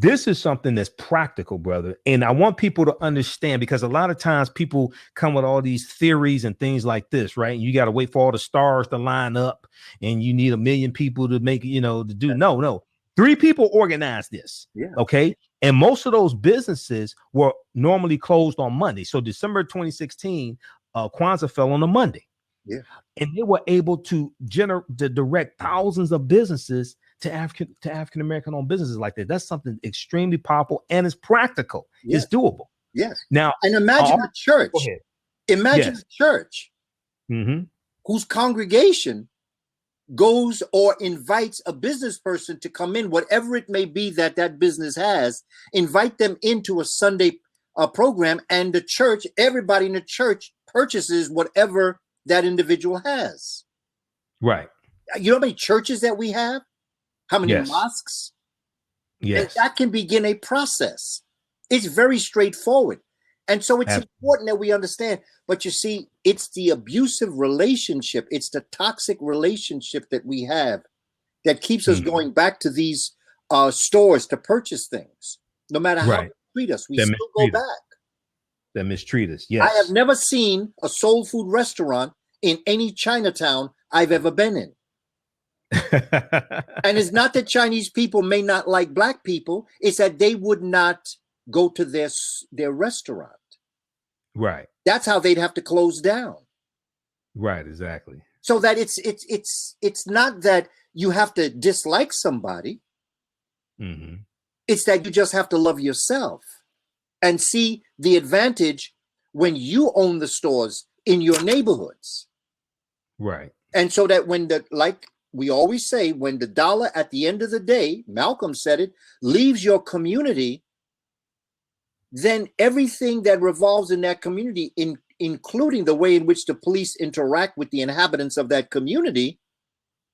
this is something that's practical, brother. And I want people to understand, because a lot of times people come with all these theories and things like this, right? And you got to wait for all the stars to line up and you need 1 million people to make, to do. No. 3 people organized this. Yeah. Okay. And most of those businesses were normally closed on Monday. So December 2016, Kwanzaa fell on a Monday. Yeah. And they were able to direct thousands of businesses to African American owned businesses like that. That's something extremely powerful, and it's practical. Yes. It's doable. Yes. Now, and imagine a church. Go ahead. Imagine a church whose congregation goes or invites a business person to come in, whatever it may be that business has, invite them into a Sunday program, and the church, everybody in the church purchases whatever that individual has. Right. You know how many churches that we have? How many mosques? Yes. And that can begin a process. It's very straightforward. And so it's important that we understand. But you see, it's the abusive relationship, it's the toxic relationship that we have that keeps us going back to these stores to purchase things. No matter how they treat us, we still go back. That mistreat us. Yes. I have never seen a soul food restaurant in any Chinatown I've ever been in. And it's not that Chinese people may not like black people, it's that they would not go to their restaurant. Right. That's how they'd have to close down. Right, exactly. So that it's not that you have to dislike somebody. It's that you just have to love yourself and see the advantage when you own the stores in your neighborhoods. Right. And so that like we always say, when the dollar at the end of the day, Malcolm said it, leaves your community, then everything that revolves in that community, including the way in which the police interact with the inhabitants of that community,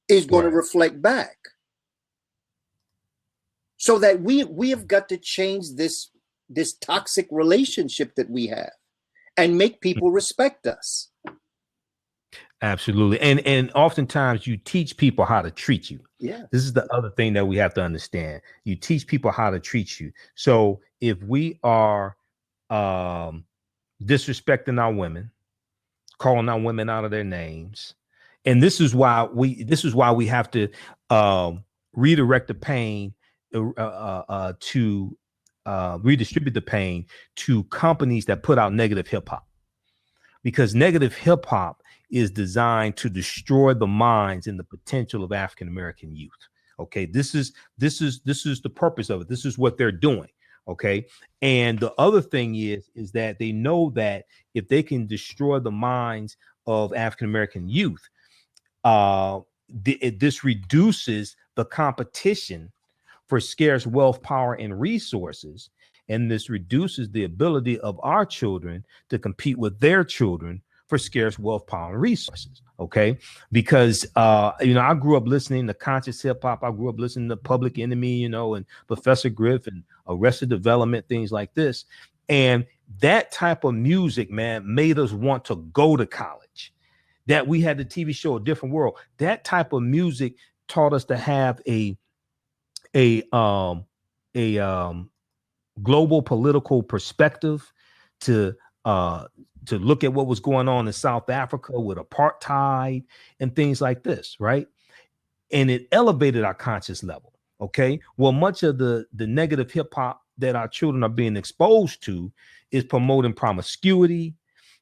is going to reflect back. So that we have got to change this toxic relationship that we have and make people respect us. Absolutely. And oftentimes you teach people how to treat you. Yeah. This is the other thing that we have to understand. You teach people how to treat you. So if we are disrespecting our women, calling our women out of their names, and this is why we have to redirect the pain to redistribute the pain to companies that put out negative hip hop, because negative hip hop is designed to destroy the minds and the potential of African American youth. Okay, this is the purpose of it. This is what they're doing. Okay, and the other thing is that they know that if they can destroy the minds of African American youth, this reduces the competition for scarce wealth, power, and resources, and this reduces the ability of our children to compete with their children for scarce wealth, power, and resources. Okay, because I grew up listening to conscious hip hop. I grew up listening to Public Enemy, and Professor Griff and Arrested Development, things like this. And that type of music, man, made us want to go to college. That we had the TV show A Different World. That type of music taught us to have a global political perspective, to look at what was going on in South Africa with apartheid and things like this, right? And it elevated our conscious level. Okay, well, much of the negative hip hop that our children are being exposed to is promoting promiscuity,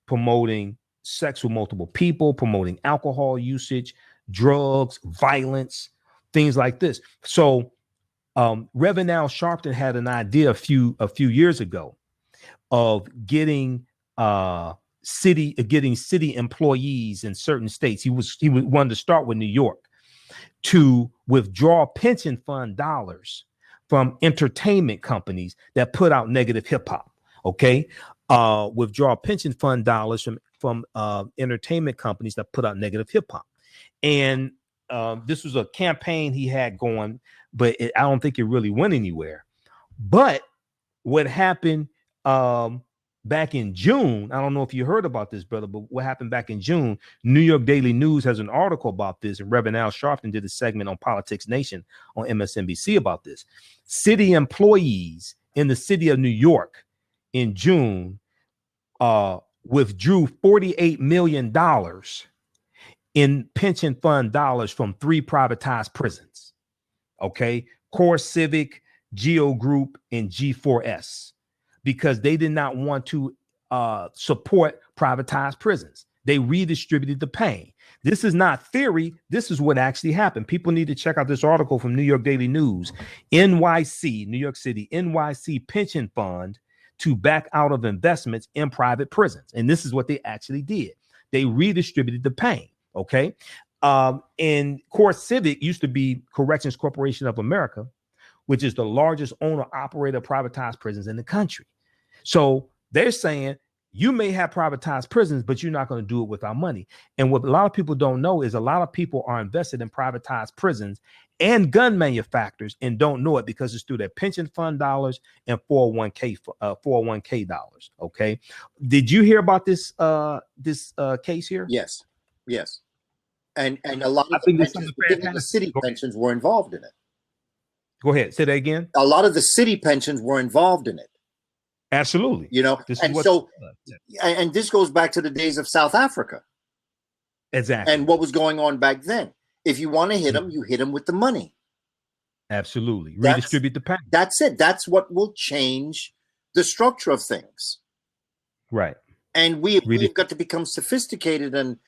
promoting sex with multiple people, promoting alcohol usage, drugs, violence, things like this. So Reverend Al Sharpton had an idea a few years ago of getting city employees in certain states. He wanted to start with New York, to withdraw pension fund dollars from entertainment companies that put out negative hip hop. Okay, withdraw pension fund dollars from entertainment companies that put out negative hip hop, and this was a campaign he had going, but I don't think it really went anywhere. But what happened back in June, I don't know if you heard about this, brother, but what happened back in June, New York Daily News has an article about this, and Reverend Al Sharpton did a segment on Politics Nation on MSNBC about this. City employees in the city of New York in June withdrew $48 million in pension fund dollars from 3 privatized prisons. Okay, Core Civic, Geo Group, and G4S, because they did not want to support privatized prisons. They redistributed the pain. This is not theory. This is what actually happened. People need to check out this article from New York Daily News. NYC, New York City, NYC pension fund to back out of investments in private prisons. And this is what they actually did. They redistributed the pain. Okay. And Core Civic used to be Corrections Corporation of America, which is the largest owner operator of privatized prisons in the country. So they're saying you may have privatized prisons, but you're not going to do it with our money. And what a lot of people don't know is a lot of people are invested in privatized prisons and gun manufacturers and don't know it because it's through their pension fund dollars and 401k dollars. Okay. Did you hear about this case here? Yes. Yes. And a lot of the city pensions were involved in it. Go ahead. Say that again. A lot of the city pensions were involved in it. Absolutely. You know, and this goes back to the days of South Africa. Exactly. And what was going on back then. If you want to hit them, you hit them with the money. Absolutely. Redistribute the pain. That's it. That's what will change the structure of things. Right. And we've got to become sophisticated and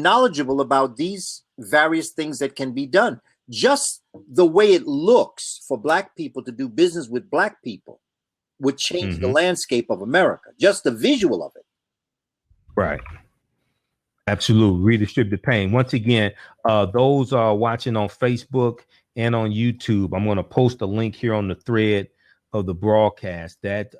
knowledgeable about these various things that can be done. Just the way it looks for Black people to do business with Black people would change the landscape of America. Just the visual of it. Right. Absolutely. Redistribute the pain. Once again, those are watching on Facebook and on YouTube, I'm going to post a link here on the thread of the broadcast. That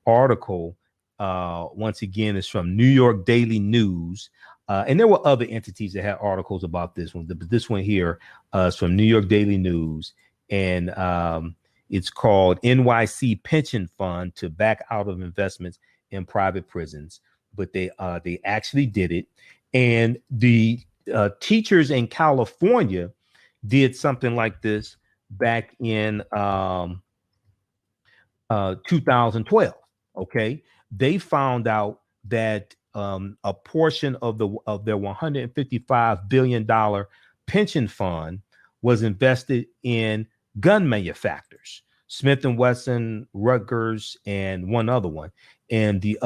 article, once again, is from New York Daily News. And there were other entities that had articles about this one. But this one here is from New York Daily News. And it's called NYC Pension Fund to Back Out of Investments in Private Prisons. But they actually did it. And the teachers in California did something like this back in 2012. Okay. They found out that a portion of their $155 billion pension fund was invested in gun manufacturers, Smith & Wesson, Rutgers, and one other one. And the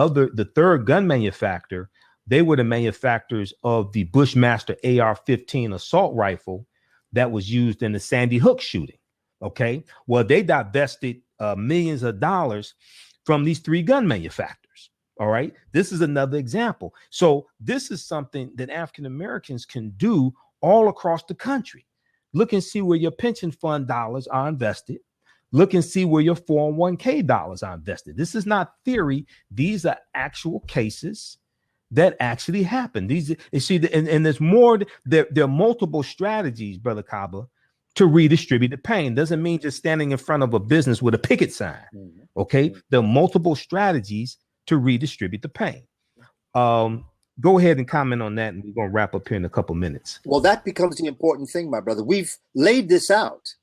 third gun manufacturer, they were the manufacturers of the Bushmaster AR-15 assault rifle that was used in the Sandy Hook shooting. Okay. Well, they divested millions of dollars from these 3 gun manufacturers. All right. This is another example. So this is something that African Americans can do all across the country. Look and see where your pension fund dollars are invested. Look and see where your 401k dollars are invested. This is not theory. These are actual cases that actually happen. These, you see, and there's more. There are multiple strategies, Brother Kaba, to redistribute the pain. Doesn't mean just standing in front of a business with a picket sign. Okay, there are multiple strategies to redistribute the pain. Go ahead and comment on that, and we're going to wrap up here in a couple minutes. Well, that becomes the important thing, my brother. We've laid this out.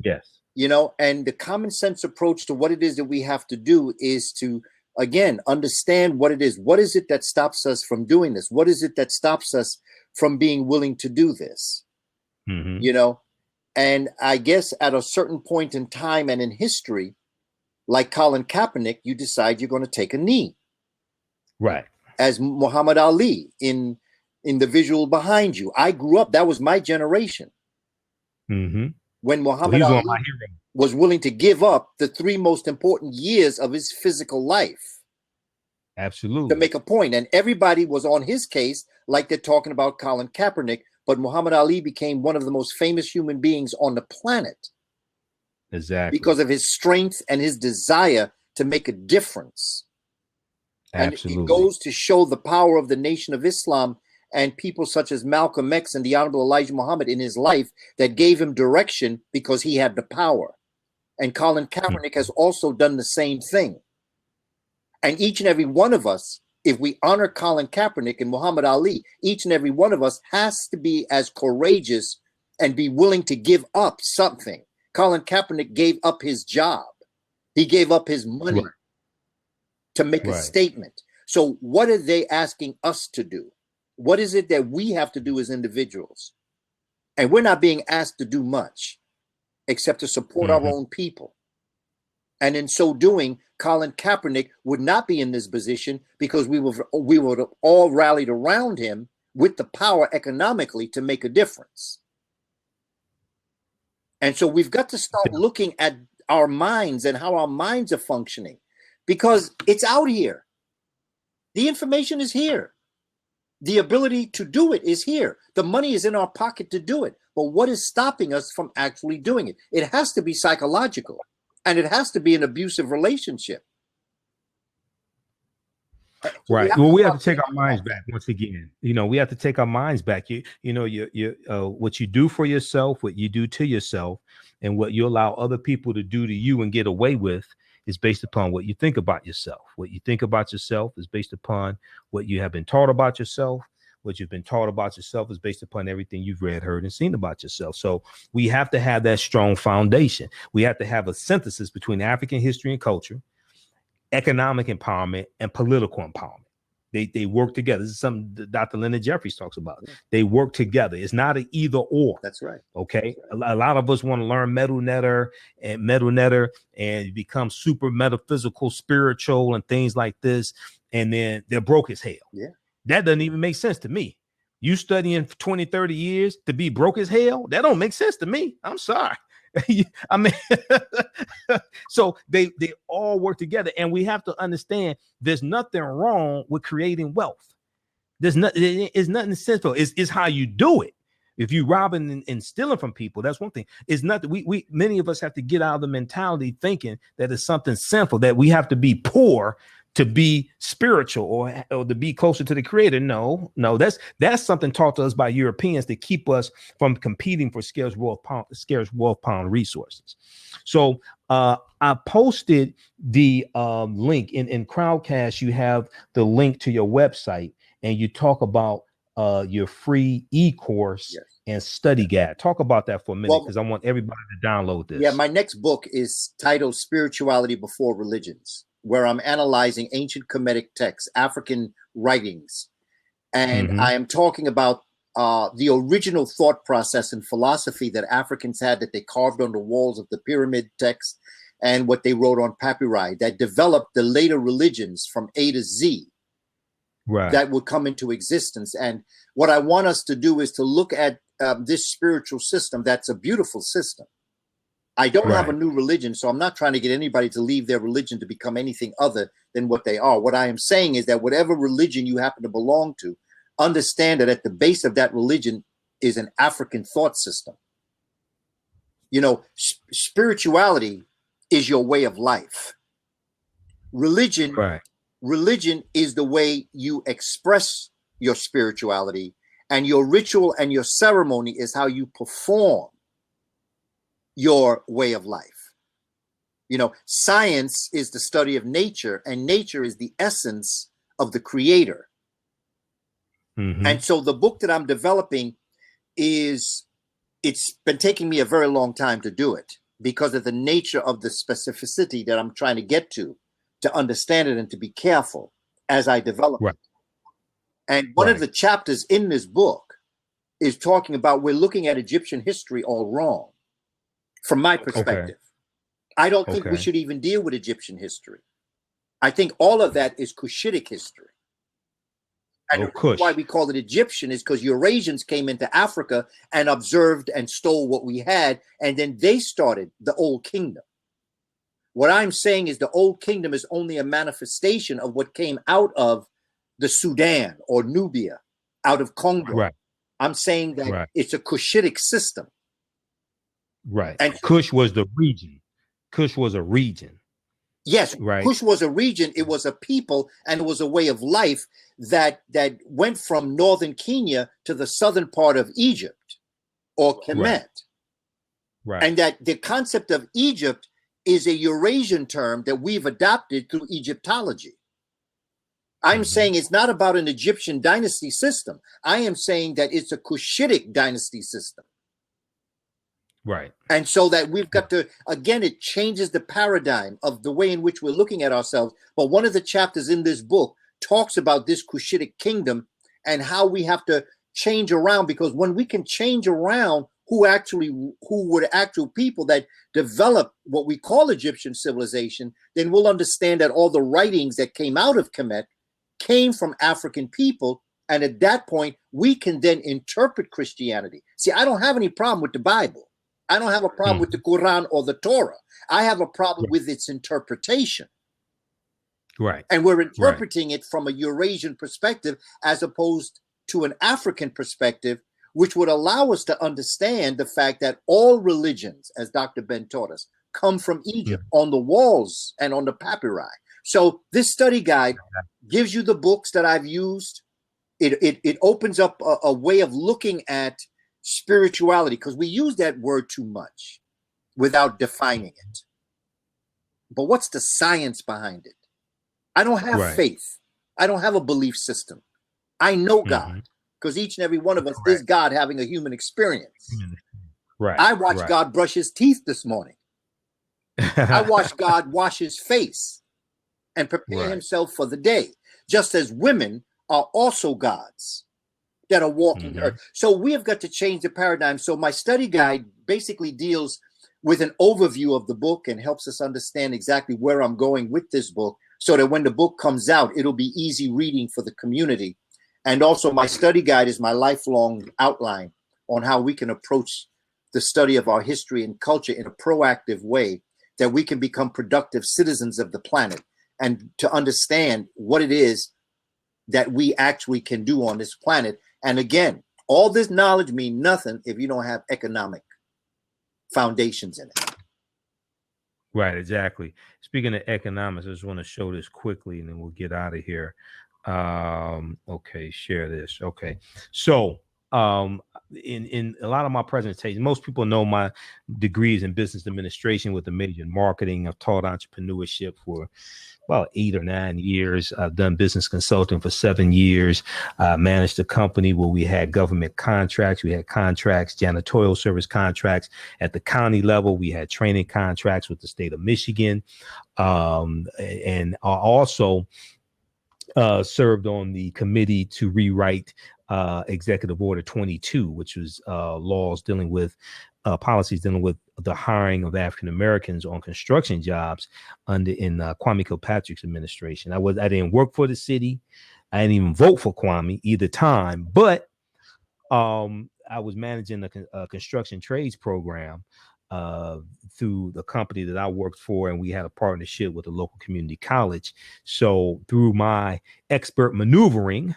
Yes. You know, and the common sense approach to what it is that we have to do is to, again, understand what it is. What is it that stops us from doing this? What is it that stops us from being willing to do this? You know, and I guess at a certain point in time and in history, like Colin Kaepernick, you decide you're going to take a knee. Right. As Muhammad Ali in the visual behind you. I grew up, that was my generation. When Muhammad Ali was willing to give up the 3 most important years of his physical life. Absolutely. To make a point. And everybody was on his case, like they're talking about Colin Kaepernick, but Muhammad Ali became one of the most famous human beings on the planet. Exactly. Because of his strength and his desire to make a difference. Absolutely. And it goes to show the power of the Nation of Islam and people such as Malcolm X and the Honorable Elijah Muhammad in his life that gave him direction because he had the power. And Colin Kaepernick has also done the same thing. And each and every one of us, if we honor Colin Kaepernick and Muhammad Ali, each and every one of us has to be as courageous and be willing to give up something. Colin Kaepernick gave up his job. He gave up his money to make a statement. So what are they asking us to do? What is it that we have to do as individuals? And we're not being asked to do much except to support our own people. And in so doing, Colin Kaepernick would not be in this position because we would have all rallied around him with the power economically to make a difference. And so we've got to start looking at our minds and how our minds are functioning, because it's out here. The information is here. The ability to do it is here. The money is in our pocket to do it. But what is stopping us from actually doing it? It has to be psychological, and it has to be an abusive relationship. Right. Well, we have to take our minds back once again. You know, we have to take our minds back. You know, what you do for yourself, what you do to yourself, and what you allow other people to do to you and get away with is based upon what you think about yourself. What you think about yourself is based upon what you have been taught about yourself. What you've been taught about yourself is based upon everything you've read, heard, and seen about yourself. So we have to have that strong foundation. We have to have a synthesis between African history and culture, economic empowerment, and political empowerment. They work together. This is something that Dr. Leonard Jeffries talks about. They work together. It's not an either or. That's right. Okay. That's right. A lot of us want to learn metal netter and become super metaphysical, spiritual, and things like this. And then they're broke as hell. Yeah. That doesn't even make sense to me. You studying for 20, 30 years to be broke as hell? That don't make sense to me. I'm sorry. I mean, so they all work together, and we have to understand there's nothing wrong with creating wealth. There's nothing sinful. It's how you do it. If you robbing and stealing from people, that's one thing. It's nothing. We many of us have to get out of the mentality thinking that it's something sinful, that we have to be poor to be spiritual or to be closer to the creator. No, that's something taught to us by Europeans to keep us from competing for scarce wealth pound resources. So I posted the link in Crowdcast. You have the link to your website, and you talk about your free e-course and study guide. Talk about that for a minute, because I want everybody to download this. Yeah, my next book is titled Spirituality Before Religions, where I'm analyzing ancient Kemetic texts, African writings. And I am talking about the original thought process and philosophy that Africans had, that they carved on the walls of the pyramid text and what they wrote on papyri, that developed the later religions from A to Z that would come into existence. And what I want us to do is to look at this spiritual system. That's a beautiful system. I don't have a new religion, so I'm not trying to get anybody to leave their religion to become anything other than what they are. What I am saying is that whatever religion you happen to belong to, understand that at the base of that religion is an African thought system. You know, spirituality is your way of life. Religion is the way you express your spirituality, and your ritual and your ceremony is how you perform your way of life. You know, science is the study of nature, and nature is the essence of the creator. And so the book that I'm developing it's been taking me a very long time to do it because of the nature of the specificity that I'm trying to get to understand it and to be careful as I develop it. And one of the chapters in this book is talking about, we're looking at Egyptian history all wrong. From my perspective, I don't think we should even deal with Egyptian history. I think all of that is Cushitic history. And why we call it Egyptian is because Eurasians came into Africa and observed and stole what we had, and then they started the Old Kingdom. What I'm saying is the Old Kingdom is only a manifestation of what came out of the Sudan or Nubia, out of Congo. I'm saying that it's a Cushitic system. And Kush was the region. Kush was a region. Yes, Kush was a region. It was a people, and it was a way of life that went from northern Kenya to the southern part of Egypt, or Kemet. And that the concept of Egypt is a Eurasian term that we've adopted through Egyptology. I'm saying it's not about an Egyptian dynasty system. I am saying that it's a Cushitic dynasty system. Right. And so that we've got to, again, it changes the paradigm of the way in which we're looking at ourselves. But one of the chapters in this book talks about this Cushitic kingdom and how we have to change around, because when we can change around who were the actual people that developed what we call Egyptian civilization, then we'll understand that all the writings that came out of Kemet came from African people. And at that point, we can then interpret Christianity. See, I don't have any problem with the Bible. I don't have a problem with the Quran or the Torah. I have a problem with its interpretation. Right. And we're interpreting it from a Eurasian perspective as opposed to an African perspective, which would allow us to understand the fact that all religions, as Dr. Ben taught us, come from Egypt on the walls and on the papyri. So this study guide gives you the books that I've used. It opens up a way of looking at spirituality, because we use that word too much without defining it. But what's the science behind it? I don't have faith. I don't have a belief system. I know God, because each and every one of us is God having a human experience. Right. I watched God brush his teeth this morning. I watched God wash his face and prepare himself for the day, just as women are also gods that are walking the earth. So we have got to change the paradigm. So my study guide basically deals with an overview of the book and helps us understand exactly where I'm going with this book, so that when the book comes out, it'll be easy reading for the community. And also my study guide is my lifelong outline on how we can approach the study of our history and culture in a proactive way, that we can become productive citizens of the planet and to understand what it is that we actually can do on this planet. And again, all this knowledge means nothing if you don't have economic foundations in it. Right, exactly. Speaking of economics, I just want to show this quickly and then we'll get out of here. Okay, share this. Okay. So in a lot of my presentations, most people know my degrees in business administration with a major in marketing. I've taught entrepreneurship for about 8 or 9 years. I've done business consulting for 7 years. I managed a company where we had government contracts. We had contracts, janitorial service contracts at the county level. We had training contracts with the state of Michigan. And I also served on the committee to rewrite Executive Order 22, which was laws dealing with policies dealing with the hiring of African Americans on construction jobs in Kwame Kilpatrick's administration. I didn't work for the city. I didn't even vote for Kwame either time, but I was managing a construction trades program through the company that I worked for, and we had a partnership with a local community college. So through my expert maneuvering,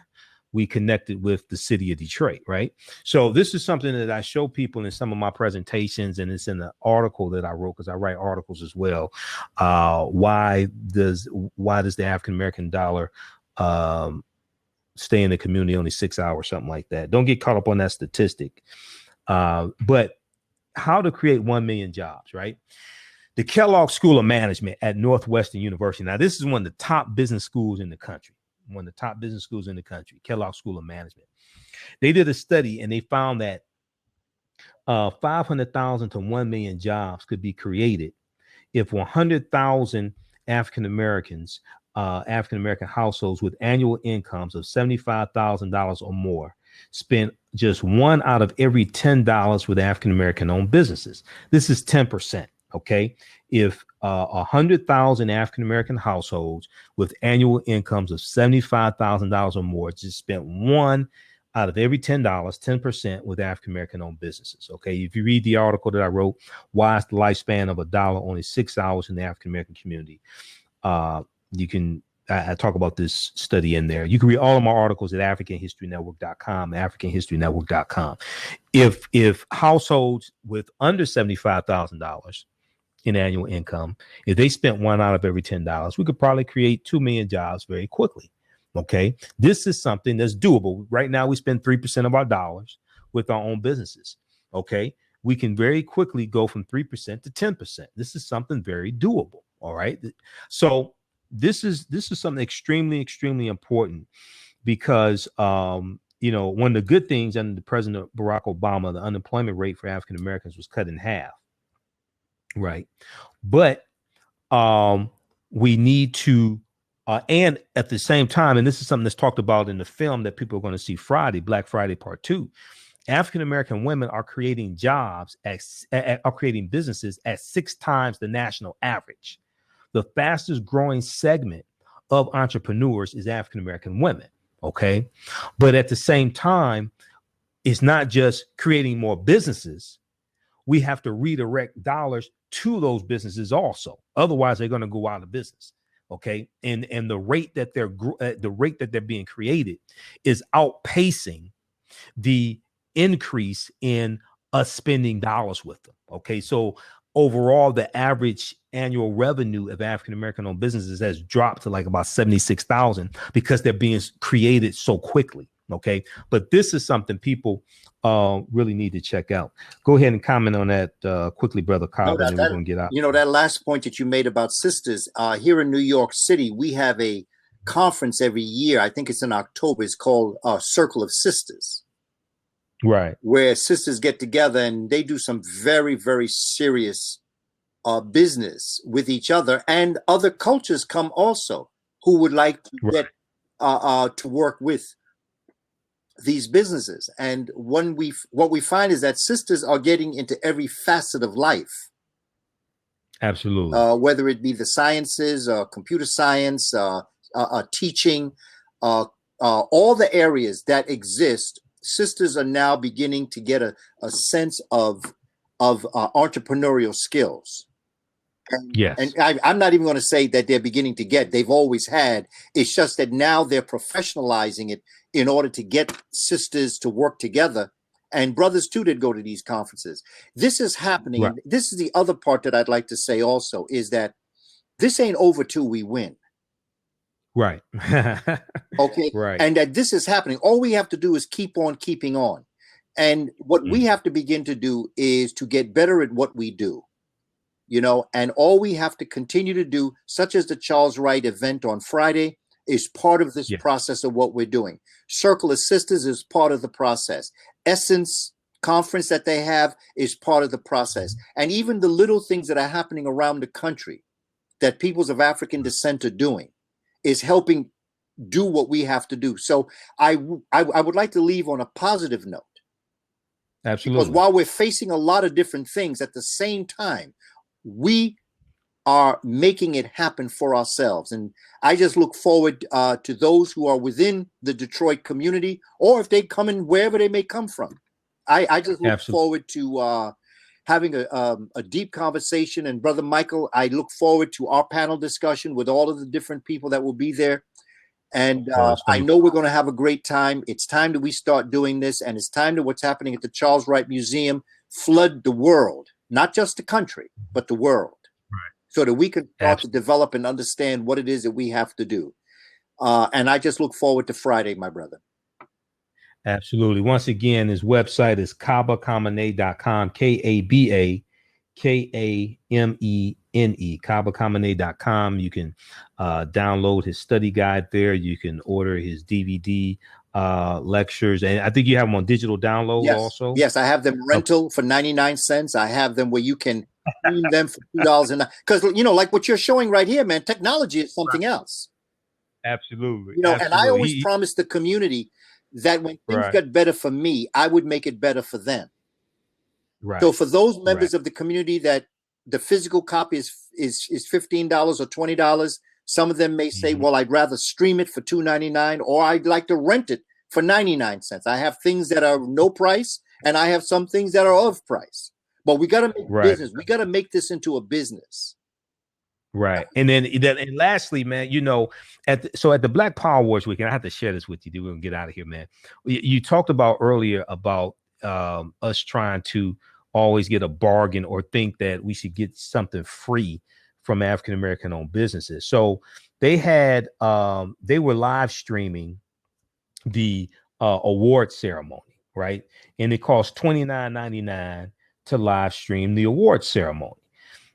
we connected with the city of Detroit, right? So this is something that I show people in some of my presentations, and it's in the article that I wrote, because I write articles as well. Why does the African American dollar stay in the community only 6 hours, something like that? Don't get caught up on that statistic. But how to create 1 million jobs, right? The Kellogg School of Management at Northwestern University. Now, this is one of the top business schools in the country. Kellogg School of Management. They did a study and they found that 500,000 to 1 million jobs could be created if 100,000 African American households with annual incomes of $75,000 or more spent just one out of every $10 with African American owned businesses. This is 10%. Okay. If 100,000 African American households with annual incomes of $75,000 or more just spent one out of every $10, 10% with African American owned businesses. Okay. If you read the article that I wrote, why is the lifespan of a dollar only 6 hours in the African American community? I talk about this study in there. You can read all of my articles at AfricanHistoryNetwork.com, AfricanHistoryNetwork.com. If households with under $75,000 in annual income, if they spent one out of every $10, we could probably create 2 million jobs very quickly. Okay. This is something that's doable. Right now, we spend 3% of our dollars with our own businesses. Okay. We can very quickly go from 3% to 10%. This is something very doable. All right. So this is something extremely important, because you know, one of the good things under the President Barack Obama, the unemployment rate for African Americans was cut in half, right? But we need to, and at the same time, and this is something that's talked about in the film that people are going to see Friday, Black Friday Part 2. African American women are creating jobs are creating businesses at 6 times the national average. The fastest growing segment of entrepreneurs is African American women. Okay. But at the same time, it's not just creating more businesses. We have to redirect dollars to those businesses also. Otherwise, they're going to go out of business. Okay. And the rate that they're being created is outpacing the increase in us spending dollars with them. Okay. So overall, the average annual revenue of African American owned businesses has dropped to like about 76,000 because they're being created so quickly. Okay. But this is something people really need to check out. Go ahead and comment on that quickly, Brother Kyle, and then we're going to get out. You know, that last point that you made about sisters, here in New York City, we have a conference every year. I think it's in October. It's called Circle of Sisters. Right. Where sisters get together and they do some very, very serious business with each other, and other cultures come also who would like to get to work with these businesses. And what we find is that sisters are getting into every facet of life. Absolutely. Whether it be the sciences, computer science, teaching, all the areas that exist. Sisters are now beginning to get a sense of entrepreneurial skills. And, yes. And I'm not even going to say that they're beginning to get, they've always had. It's just that now they're professionalizing it in order to get sisters to work together. And brothers too did go to these conferences. This is happening. Right. This is the other part that I'd like to say also, is that this ain't over till we win. Right. Okay. Right. And that this is happening. All we have to do is keep on keeping on. And what we have to begin to do is to get better at what we do, you know, and all we have to continue to do, such as the Charles Wright event on Friday, is part of this process of what we're doing. Circle of Sisters is part of the process. Essence conference that they have is part of the process. And even the little things that are happening around the country that peoples of African descent are doing is helping do what we have to do. So I would like to leave on a positive note. Absolutely. Because while we're facing a lot of different things, at the same time, we are making it happen for ourselves. And I just look forward to those who are within the Detroit community, or if they come in wherever they may come from. I just look forward to having a deep conversation. And Brother Michael, I look forward to our panel discussion with all of the different people that will be there. And I know we're going to have a great time. It's time that we start doing this, and it's time that what's happening at the Charles Wright Museum flood the world, not just the country, but the world, so that we can start to develop and understand what it is that we have to do. And I just look forward to Friday, my brother. Absolutely. Once again, his website is kabakamene.com, KABAKAMENE, kabakamene.com. You can download his study guide there. You can order his DVD lectures. And I think you have them on digital download also. Yes, I have them rental for 99 cents. I have them where you can stream them for $2. Because, you know, like what you're showing right here, man, technology is something else. Absolutely. You know, and I always promise the community that when things got better for me, I would make it better for them. Right. So for those members of the community that the physical copy is $15 or $20, some of them may say, well, I'd rather stream it for $2.99, or I'd like to rent it for 99 cents. I have things that are no price, and I have some things that are of price. But we got to make business. We got to make this into a business. Right. And then and lastly, man, you know, at the Black Power Wars weekend, I have to share this with you. We're gonna get out of here, man. You talked about earlier about us trying to always get a bargain or think that we should get something free from African American owned businesses. So they had they were live streaming the award ceremony, right? And it cost $29.99 to live stream the award ceremony.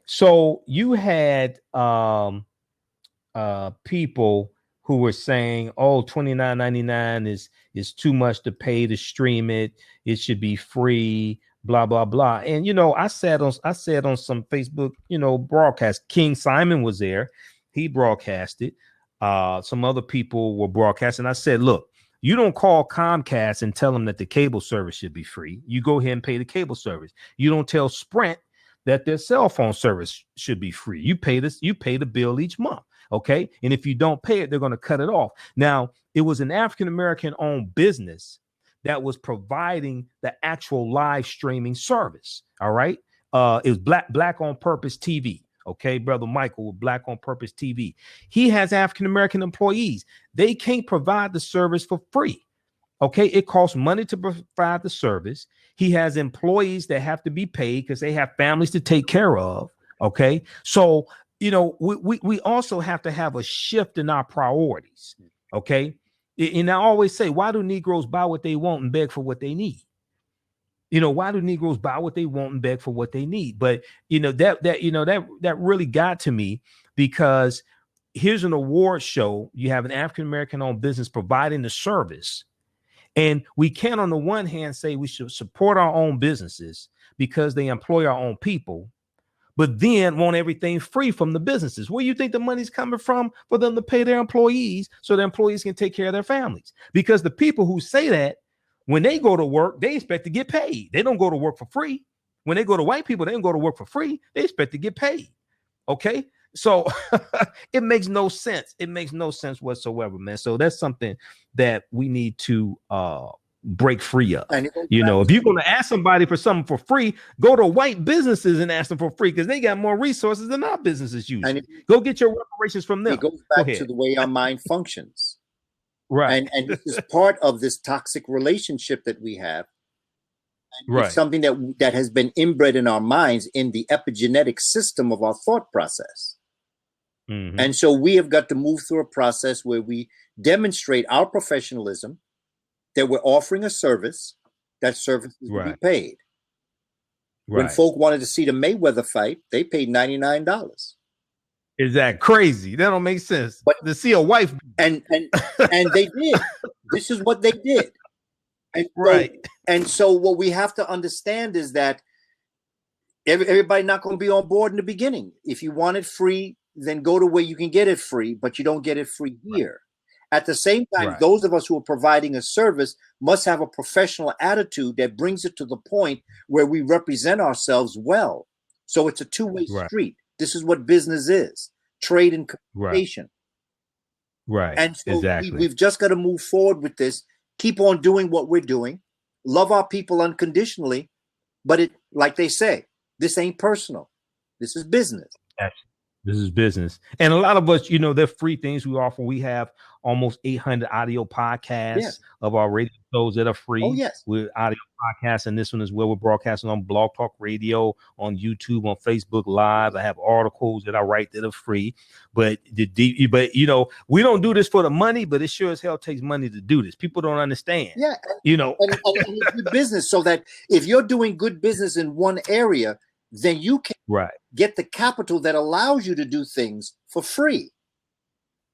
So you had people who were saying, "Oh, $29.99 is too much to pay to stream it. It should be free." Blah blah blah. And I said on some Facebook, broadcast. King Simon was there. He broadcasted. Some other people were broadcasting. I said, "Look, you don't call Comcast and tell them that the cable service should be free. You go ahead and pay the cable service. You don't tell Sprint that their cell phone service should be free. You pay the bill each month." Okay. And if you don't pay it, they're going to cut it off. Now, it was an African-American owned business that was providing the actual live streaming service. All right. It was Black on Purpose TV. Okay. Brother Michael with Black on Purpose TV. He has African-American employees. They can't provide the service for free. Okay. It costs money to provide the service. He has employees that have to be paid because they have families to take care of. Okay. So, we also have to have a shift in our priorities. Okay. And I always say, why do Negroes buy what they want and beg for what they need? Why do Negroes buy what they want and beg for what they need? But that really got to me, because here's an award show. You have an African-American owned business providing the service. And we can, on the one hand, say we should support our own businesses because they employ our own people, but then want everything free from the businesses. Where you think the money's coming from for them to pay their employees so their employees can take care of their families? Because the people who say that, when they go to work, they expect to get paid. They don't go to work for free. When they go to white people, they don't go to work for free. They expect to get paid. Okay. So it makes no sense. It makes no sense whatsoever, man. So that's something that we need to break free of. If you're going to ask somebody for something for free, go to white businesses and ask them for free, because they got more resources than our businesses use. Go get your reparations from them. It goes back to the way our mind functions. Right. And this is part of this toxic relationship that we have. And it's something that has been inbred in our minds in the epigenetic system of our thought process. Mm-hmm. And so we have got to move through a process where we demonstrate our professionalism, that we're offering a service, that service is to be paid. When folk wanted to see the Mayweather fight, they paid $99. Is that crazy? That don't make sense. But to see a wife, and they did. This is what they did. And so what we have to understand is that everybody not going to be on board in the beginning. If you want it free, then go to where you can get it free, but you don't get it free here. At the same time, those of us who are providing a service must have a professional attitude that brings it to the point where we represent ourselves well. So it's a two-way street. This is what business is: trade and communication. Right. And so we've just got to move forward with this, keep on doing what we're doing, love our people unconditionally. But like they say, this ain't personal. This is business. This is business. And a lot of us, they're free things we offer. We have almost 800 audio podcasts of our radio shows that are free. Oh, yes. We're audio podcasts, and this one is where we're broadcasting on Blog Talk Radio, on YouTube, on Facebook Live. I have articles that I write that are free. But we don't do this for the money, but it sure as hell takes money to do this. People don't understand. Yeah. And it's good business, so that if you're doing good business in one area, then you can get the capital that allows you to do things for free.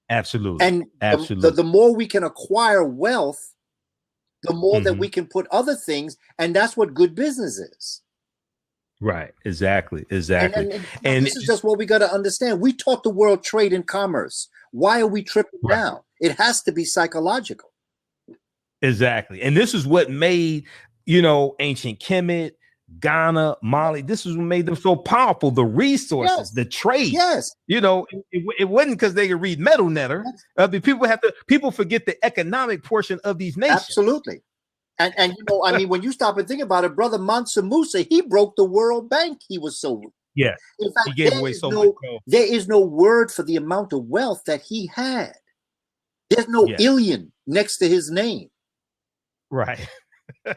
Absolutely. And the more we can acquire wealth, the more that we can put other things. And that's what good business is. Right. Exactly. And this is just what we got to understand. We taught the world trade and commerce. Why are we tripping down? It has to be psychological. Exactly. And this is what made, ancient Kemet, Ghana, Mali, this is what made them so powerful. The resources, the trade. Yes. It wasn't because they could read Metal Netter. People forget the economic portion of these nations. Absolutely. And when you stop and think about it, Brother Mansa Musa, he broke the World Bank. He was so rich. Yeah. In fact, he gave away so much. There is no word for the amount of wealth that he had. There's no alien next to his name. Right.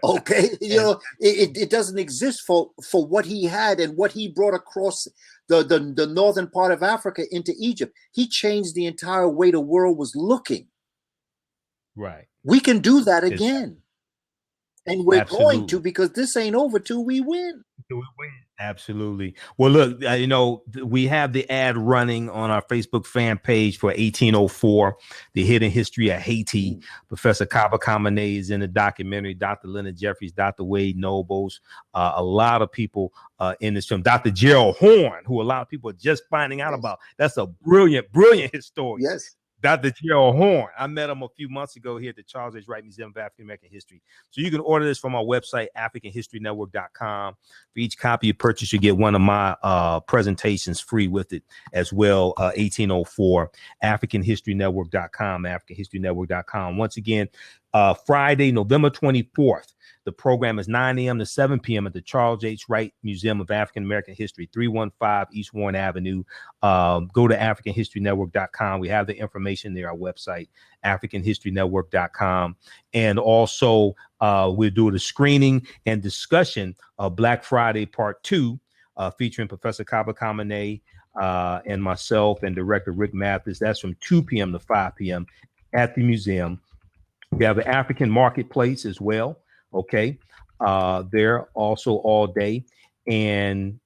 Okay, it doesn't exist for what he had and what he brought across the northern part of Africa into Egypt. He changed the entire way the world was looking. Right. We can do that again. And we're going to, because this ain't over till we win. Absolutely. Well, look, we have the ad running on our Facebook fan page for 1804, the hidden history of Haiti. Professor Kaba Kamene is in the documentary. Dr. Leonard Jeffries, Dr. Wade Nobles, a lot of people in this film. Dr. Gerald Horn, who a lot of people are just finding out about. That's a brilliant historian. Yes. Dr. Gerald Horn. I met him a few months ago here at the Charles H. Wright Museum of African American History. So you can order this from our website, AfricanHistoryNetwork.com. For each copy you purchase, you get one of my presentations free with it as well. 1804, AfricanHistoryNetwork.com, AfricanHistoryNetwork.com. Once again, Friday, November 24th. The program is 9 a.m. to 7 p.m. at the Charles H. Wright Museum of African American History, 315 East Warren Avenue. Go to AfricanHistoryNetwork.com. We have the information there, our website, AfricanHistoryNetwork.com. And also, we'll do the screening and discussion of Black Friday Part 2, featuring Professor Kaba Kamene and myself and Director Rick Mathis. That's from 2 p.m. to 5 p.m. at the museum. We have an African marketplace as well. Okay. They're also all day. And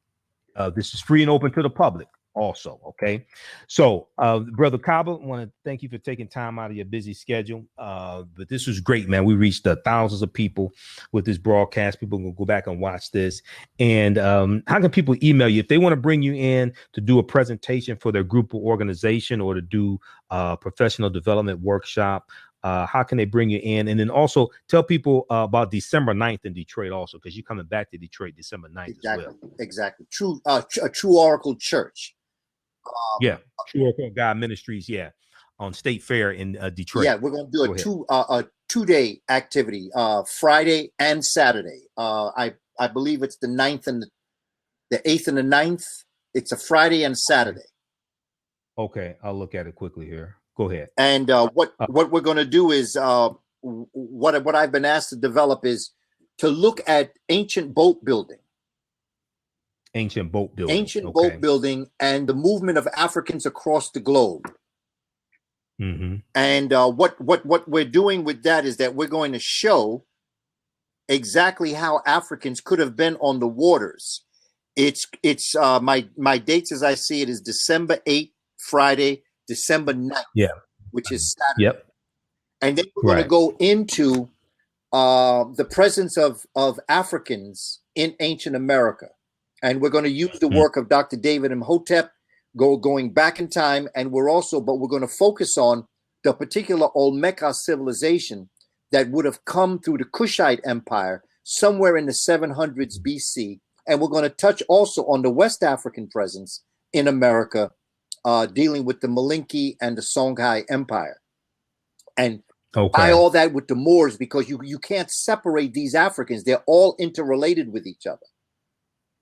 this is free and open to the public also. Okay. So, Brother Kaba, I want to thank you for taking time out of your busy schedule. But this was great, man. We reached thousands of people with this broadcast. People can go back and watch this. And how can people email you if they want to bring you in to do a presentation for their group or organization, or to do a professional development workshop? How can they bring you in? And then also tell people about December 9th in Detroit also, because you're coming back to Detroit December 9th Exactly. as well. Exactly. A True Oracle Church. True Oracle God Ministries, on State Fair in Detroit. Yeah, we're going to do a two-day activity, Friday and Saturday. I believe it's the 9th and the 8th and the 9th. It's a Friday and Saturday. Okay, I'll look at it quickly here. Go ahead. And what we're going to do is what I've been asked to develop is to look at ancient boat building. Ancient boat building. Boat building and the movement of Africans across the globe. Mm-hmm. And what we're doing with that is that we're going to show exactly how Africans could have been on the waters. It's my dates as I see it is December 8th, Friday, December 9th, which is Saturday. Yep. And then we're going to go into the presence of Africans in ancient America. And we're going to use the work of Dr. David Imhotep, going back in time. And we're going to focus on the particular Olmeca civilization that would have come through the Kushite Empire somewhere in the 700s BC. And we're going to touch also on the West African presence in America, dealing with the Malinke and the Songhai Empire, and tie all that with the Moors, because you can't separate these Africans. They're all interrelated with each other.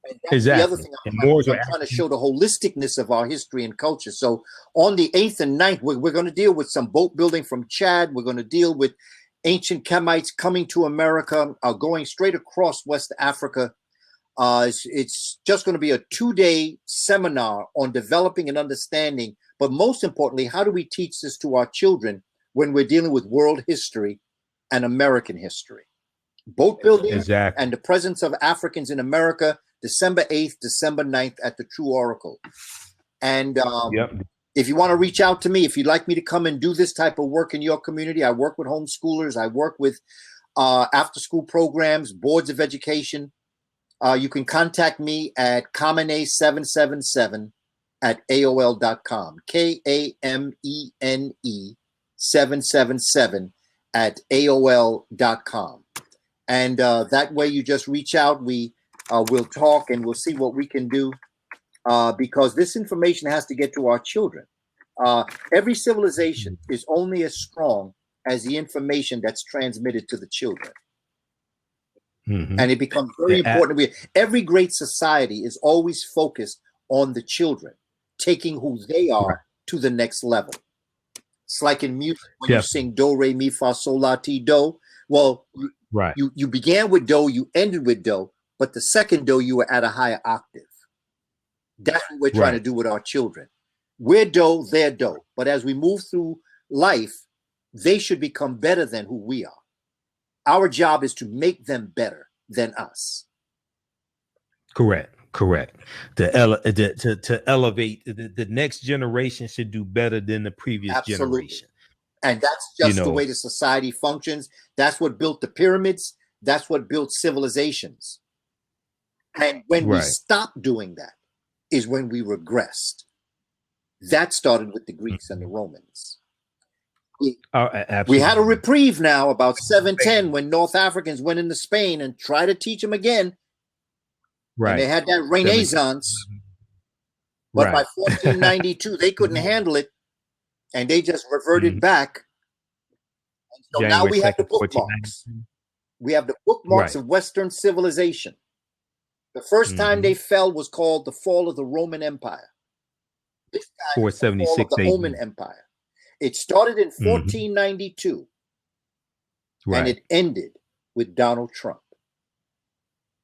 And that's the other thing I'm trying to show, the holisticness of our history and culture. So on the 8th and 9th, we're going to deal with some boat building from Chad. We're going to deal with ancient Kemites coming to America, going straight across West Africa. It's just going to be a 2-day seminar on developing and understanding, but most importantly, how do we teach this to our children when we're dealing with world history and American history? Boat building and the presence of Africans in America, December 8th, December 9th at the True Oracle. And if you want to reach out to me, if you'd like me to come and do this type of work in your community, I work with homeschoolers, I work with after-school programs, boards of education. You can contact me at Kamene777 at AOL.com. KAMENE 777 at AOL.com. And that way you just reach out. We'll talk and we'll see what we can do, because this information has to get to our children. Every civilization is only as strong as the information that's transmitted to the children. Mm-hmm. And it becomes very important. Every great society is always focused on the children, taking who they are to the next level. It's like in music, when you sing do, re, mi, fa, sol, la, ti, do. Well, you began with do, you ended with do, but the second do, you were at a higher octave. That's what we're trying to do with our children. We're do, they're do. But as we move through life, they should become better than who we are. Our job is to make them better than us. Correct. To elevate the next generation should do better than the previous generation. And that's just the way the society functions. That's what built the pyramids. That's what built civilizations. And when we stopped doing that is when we regressed. That started with the Greeks and the Romans. We had a reprieve now about 710 when North Africans went into Spain and tried to teach them again. Right. And they had that Renaissance. But by 1492, they couldn't handle it. And they just reverted back. And so January now we have the bookmarks. We have the bookmarks of Western civilization. The first time they fell was called the fall of the Roman Empire. This time 476 the Roman Empire. It started in 1492. And it ended with Donald Trump.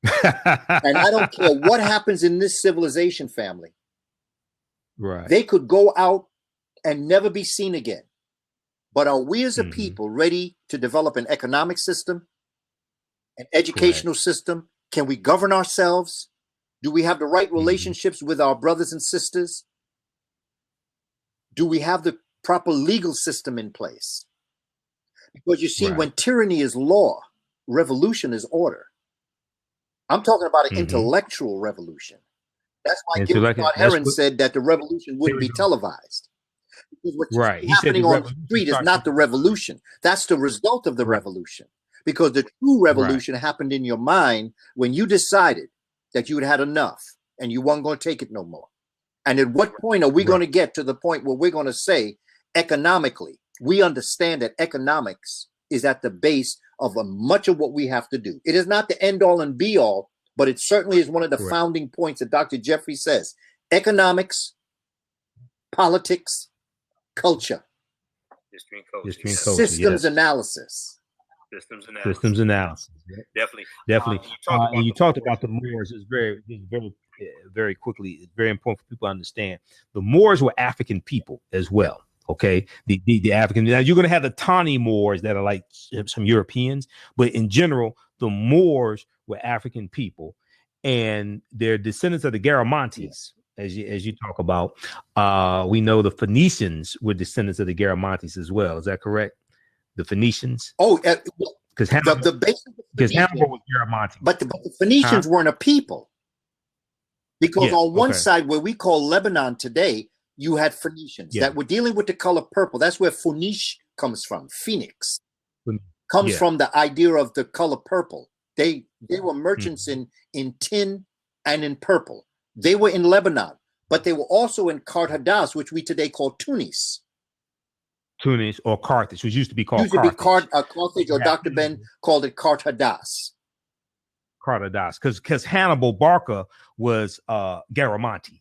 And I don't care what happens in this civilization, family. They could go out and never be seen again. But are we as a people ready to develop an economic system, an educational system? Can we govern ourselves? Do we have the right relationships with our brothers and sisters? Do we have the proper legal system in place? Because you see, when tyranny is law, revolution is order. I'm talking about an intellectual revolution. That's why Scott Heron said that the revolution wouldn't be televised. Because what's happening on the street is not the revolution. That's the result of the revolution. Because the true revolution happened in your mind when you decided that you had enough and you weren't going to take it no more. And at what point are we going to get to the point where we're going to say, economically, we understand that economics is at the base of much of what we have to do. It is not the end all and be all, but it certainly is one of the founding points that Dr. Jeffrey says. Economics, politics, culture, history and culture, systems analysis. Systems analysis. Definitely. You talked about the Moors. It's very quickly. It's very important for people to understand. The Moors were African people as well. Okay, the African. Now you're going to have the Tani Moors that are like some Europeans, but in general, the Moors were African people, and they're descendants of the Garamantes. As you talk about, we know the Phoenicians were descendants of the Garamantes as well. Is that correct? The Phoenicians. Because Hannibal was Garamantes. But the Phoenicians weren't a people. Because on one side, where we call Lebanon today, you had Phoenicians that were dealing with the color purple. That's where Phoenish comes from. Phoenix comes from the idea of the color purple. They were merchants in tin and in purple. They were in Lebanon, but they were also in Carthage, which we today call Tunis. Tunis or Carthage, which used to be called Carthage, or Dr. Ben called it Carthage. Because Hannibal Barca was Garamanti.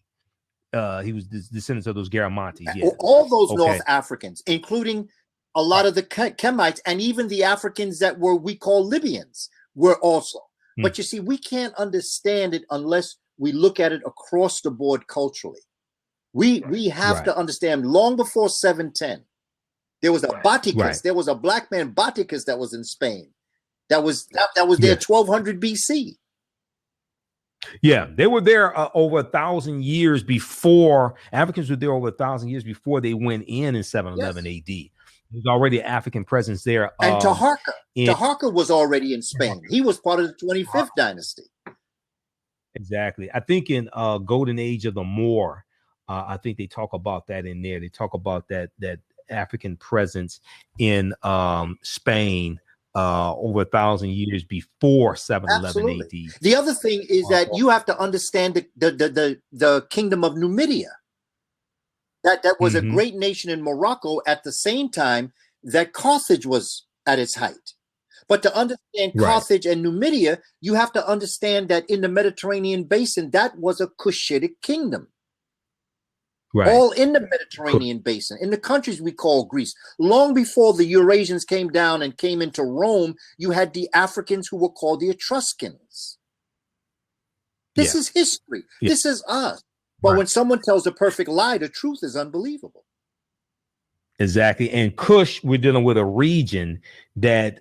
He was descendants of those Garamantes. All those North Africans, including a lot of the Kemites and even the Africans that we call Libyans, were also. But you see, we can't understand it unless we look at it across the board culturally. We have to understand long before 710. There was a Baticus. There was a black man, Baticus, that was in Spain. That was there 1200 BC. Yeah, they were there over 1,000 years before. Africans were there over 1,000 years before they went in 711 AD. There was already an African presence there. And Taharqa was already in Spain. He was part of the 25th dynasty. Exactly. I think in Golden Age of the Moor, I think they talk about that in there. They talk about that African presence in Spain over 1,000 years before 711 AD. The other thing is that you have to understand the kingdom of Numidia. That was a great nation in Morocco at the same time that Carthage was at its height. But to understand Carthage and Numidia, you have to understand that in the Mediterranean basin, that was a Cushitic kingdom. All in the Mediterranean basin, in the countries we call Greece. Long before the Eurasians came down and came into Rome, you had the Africans who were called the Etruscans. This is history. This is us. But when someone tells a perfect lie, the truth is unbelievable. Exactly. And Kush, we're dealing with a region that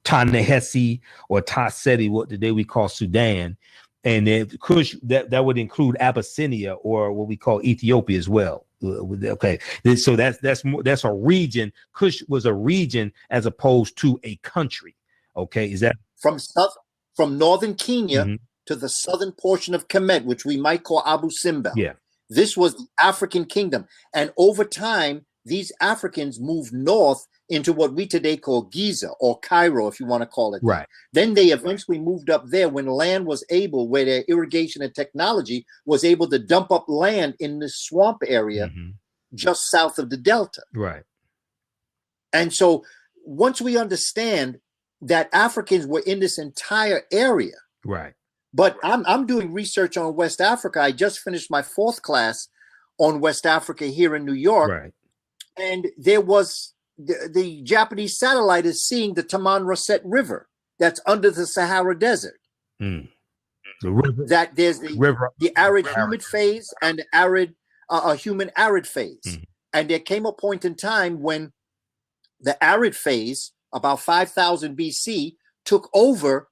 Ta-Nehesi or Ta-Seti, what today we call Sudan. And then Kush, that would include Abyssinia or what we call Ethiopia as well. Okay, so that's a region. Kush was a region as opposed to a country. Okay, is that from northern Kenya to the southern portion of Kemet, which we might call Abu Simbel? Yeah, this was the African kingdom, and over time, these Africans moved north into what we today call Giza or Cairo, if you want to call it that. right. Then they eventually moved up there when land was able, where their irrigation and technology was able to dump up land in the swamp area just south of the Delta. Right. And so once we understand that Africans were in this entire area, right. But I'm doing research on West Africa. I just finished my 4th class on West Africa here in New York. Right. And there was the Japanese satellite is seeing the Tamanrasset River that's under the Sahara Desert. The river, that there's the arid humid phase and the arid humid arid phase. And there came a point in time when the arid phase, about 5,000 BC, took over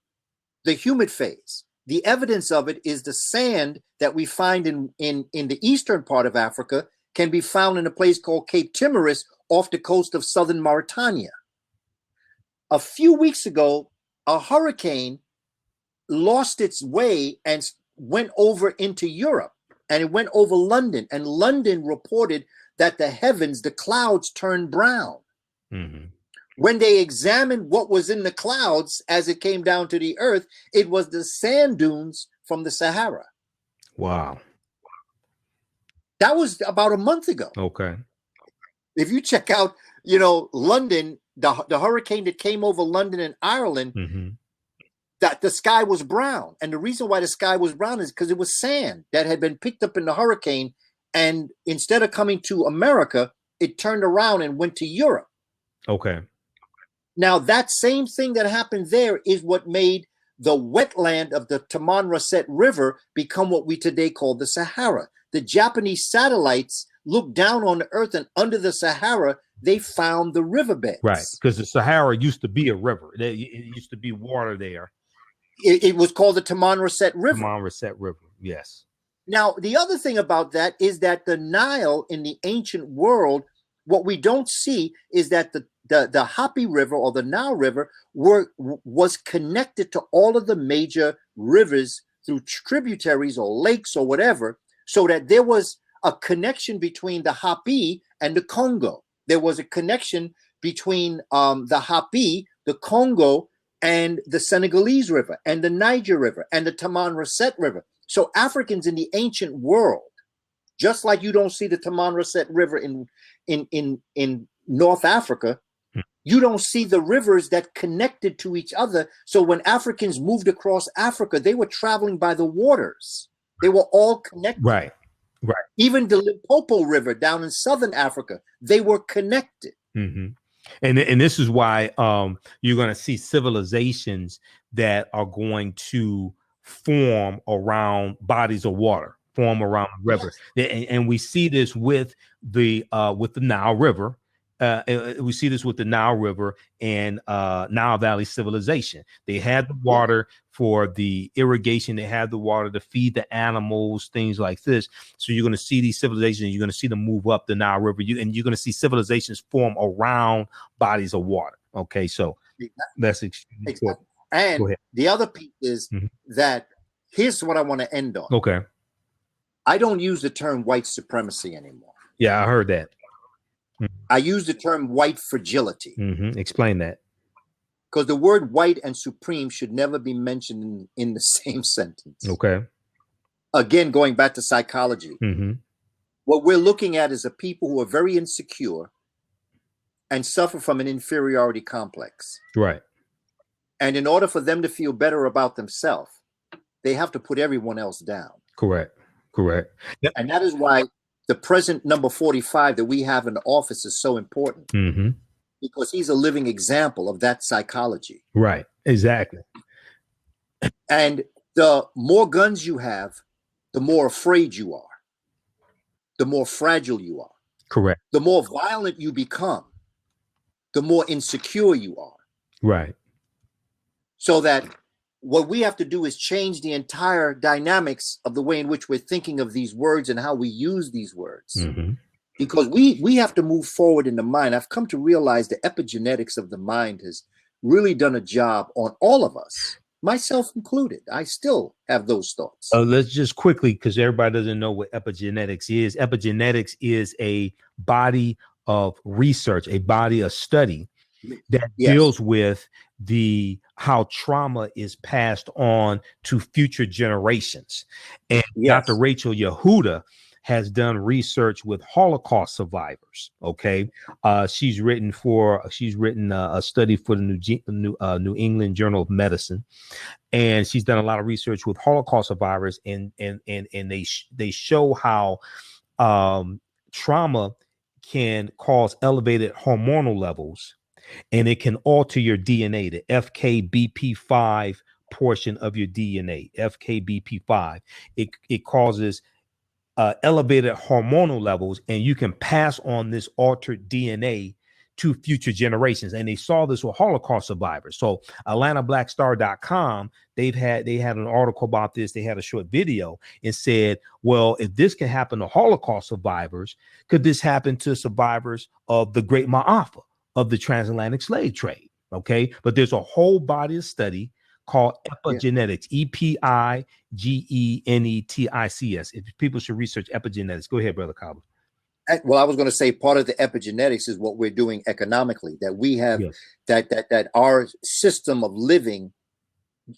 the humid phase. The evidence of it is the sand that we find in the eastern part of Africa can be found in a place called Cape Timorous off the coast of southern Mauritania. A few weeks ago, a hurricane lost its way and went over into Europe, and it went over London, and London reported that the heavens, the clouds turned brown. When they examined what was in the clouds as it came down to the earth, it was the sand dunes from the Sahara. Wow. That was about a month ago. Okay. If you check out, London, the hurricane that came over London and Ireland, that the sky was brown. And the reason why the sky was brown is because it was sand that had been picked up in the hurricane. And instead of coming to America, it turned around and went to Europe. Okay. Now, that same thing that happened there is what made the wetland of the Tamanrasset River become what we today call the Sahara. The Japanese satellites looked down on the earth, and under the Sahara, they found the riverbeds. Right, because the Sahara used to be a river. It used to be water there. It was called the Tamanrasset River. Tamanrasset River, yes. Now, the other thing about that is that the Nile in the ancient world, what we don't see is that the Hapi River or the Nile River was connected to all of the major rivers through tributaries or lakes or whatever, so that there was a connection between the Hapi and the Congo. There was a connection between the Hapi, the Congo, and the Senegalese River, and the Niger River, and the Tamanrasset River. So Africans in the ancient world, just like you don't see the Tamanrasset River in North Africa, you don't see the rivers that connected to each other. So when Africans moved across Africa, they were traveling by the waters. They were all connected. Right. Right. Even the Limpopo River down in southern Africa, they were connected. And this is why you're going to see civilizations that are going to form around bodies of water, form around a river. Yes. And we see this with the Nile River. We see this with the Nile River and Nile Valley civilization. They had the water for the irrigation. They had the water to feed the animals, things like this. So you're going to see these civilizations. You're going to see them move up the Nile River. And you're going to see civilizations form around bodies of water. Okay, so that's extremely important. And the other piece is that here's what I want to end on. Okay. I don't use the term white supremacy anymore. Yeah, I heard that. I use the term white fragility. Explain that. Because the word white and supreme should never be mentioned in the same sentence. Okay. Again, going back to psychology, what we're looking at is a people who are very insecure and suffer from an inferiority complex. Right. And in order for them to feel better about themselves, they have to put everyone else down. Correct. Yep. And that is why the present number 45 that we have in the office is so important, because he's a living example of that psychology. Right. Exactly. And the more guns you have, the more afraid you are, the more fragile you are. Correct. The more violent you become, the more insecure you are. Right. So that what we have to do is change the entire dynamics of the way in which we're thinking of these words and how we use these words. Mm-hmm. Because we have to move forward in the mind. I've come to realize the epigenetics of the mind has really done a job on all of us, myself included. I still have those thoughts. Let's just quickly, because everybody doesn't know what epigenetics is. Epigenetics is a body of research, a body of study that deals with how trauma is passed on to future generations. And Dr. Rachel Yehuda has done research with Holocaust survivors. Okay, she's written a study for the New England Journal of Medicine, and she's done a lot of research with Holocaust survivors, and they show how trauma can cause elevated hormonal levels, and it can alter your DNA, the FKBP5 portion of your DNA, FKBP5. It causes elevated hormonal levels, and you can pass on this altered DNA to future generations. And they saw this with Holocaust survivors. So AtlantaBlackStar.com, they had an article about this. They had a short video and said, well, if this can happen to Holocaust survivors, could this happen to survivors of the Great Ma'afa, of the transatlantic slave trade? Okay, but there's a whole body of study called epigenetics, EPIGENETICS. If people should research epigenetics. Go ahead, Brother Kaba. Well, I was going to say part of the epigenetics is what we're doing economically, that we have that our system of living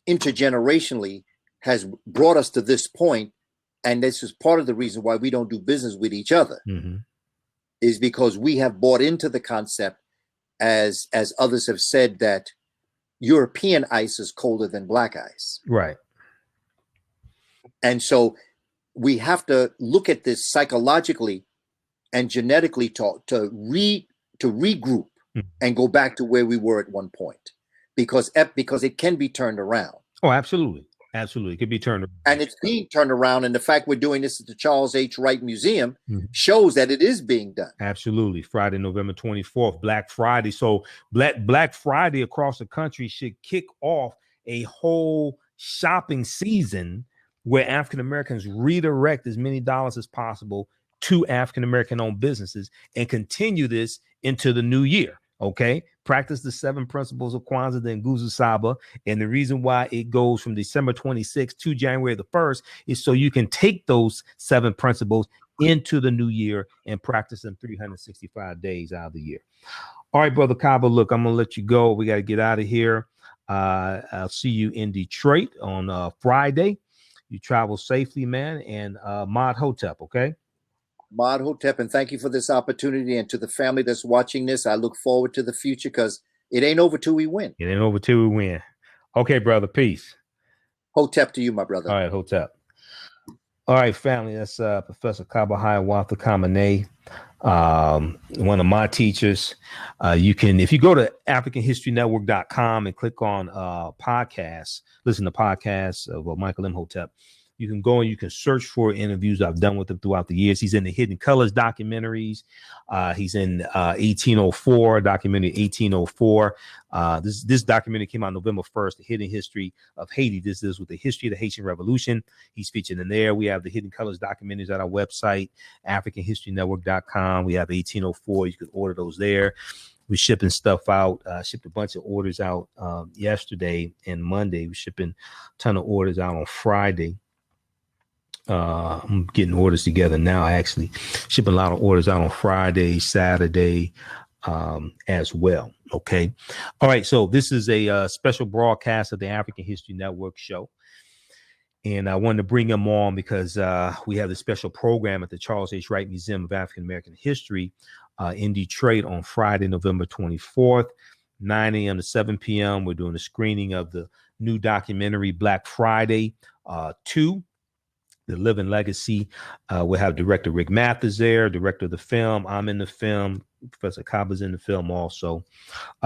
intergenerationally has brought us to this point. And this is part of the reason why we don't do business with each other, is because we have bought into the concept, as others have said, that European ice is colder than black ice. Right. And so we have to look at this psychologically and genetically to regroup and go back to where we were at one point, because it can be turned around. Oh, absolutely. Absolutely. It could be turned around. And it's being turned around. And the fact we're doing this at the Charles H. Wright Museum shows that it is being done. Absolutely. Friday, November 24th, Black Friday. So Black Friday across the country should kick off a whole shopping season where African Americans redirect as many dollars as possible to African American owned businesses and continue this into the new year. Okay, practice the 7 principles of Kwanzaa, the Nguzo Saba. And the reason why it goes from December 26th to January the 1st is so you can take those 7 principles into the new year and practice them 365 days out of the year. All right, Brother Kaba, look, I'm going to let you go. We got to get out of here. I'll see you in Detroit on Friday. You travel safely, man, and Mod Hotep, okay? Mod Hotep, and thank you for this opportunity. And to the family that's watching this, I look forward to the future, because it ain't over till we win. It ain't over till we win. Okay, brother. Peace. Hotep to you, my brother. All right, Hotep. All right, family. That's Professor Kaba Hiawatha Kamene, one of my teachers. You can, if you go to AfricanHistoryNetwork.com and click on podcasts, listen to podcasts of Michael Imhotep. You can go and you can search for interviews I've done with him throughout the years. He's in the Hidden Colors documentaries. He's in 1804, documentary 1804. This documentary came out November 1st, The Hidden History of Haiti. This is with the history of the Haitian Revolution. He's featured in there. We have the Hidden Colors documentaries at our website, AfricanHistoryNetwork.com. We have 1804. You can order those there. We're shipping stuff out, shipped a bunch of orders out yesterday and Monday. We're shipping a ton of orders out on Friday. I'm getting orders together now, actually shipping a lot of orders out on Friday, Saturday, as well. Okay. All right. So this is a special broadcast of the African History Network show. And I wanted to bring him on because we have a special program at the Charles H. Wright Museum of African American History in Detroit on Friday, November 24th, 9 a.m. to 7 p.m. We're doing a screening of the new documentary Black Friday 2. The Living Legacy. We'll have director Rick Mathers there, director of the film. I'm in the film. Professor Kaba's in the film also.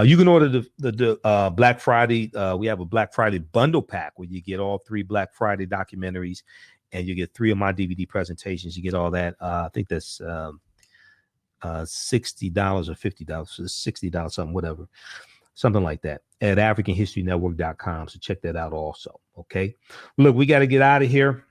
You can order the Black Friday. We have a Black Friday bundle pack where you get all 3 Black Friday documentaries, and you get 3 of my DVD presentations. You get all that. I think that's $60 or $50, so $60 something, whatever. something like that, at AfricanHistoryNetwork.com. So check that out also. Okay. Look, we got to get out of here.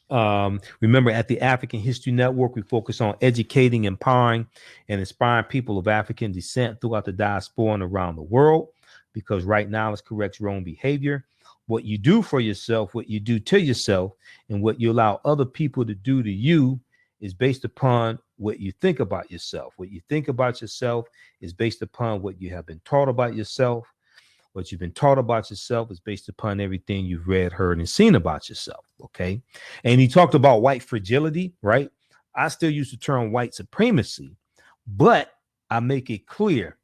Remember, at the African History Network, we focus on educating, empowering, and inspiring people of African descent throughout the diaspora and around the world, because right knowledge corrects wrong behavior. What you do for yourself, what you do to yourself, and what you allow other people to do to you is based upon what you think about yourself. What you think about yourself is based upon what you have been taught about yourself. What you've been taught about yourself is based upon everything you've read, heard, and seen about yourself. Okay. And he talked about white fragility, right? I still use the term white supremacy, but I make it clear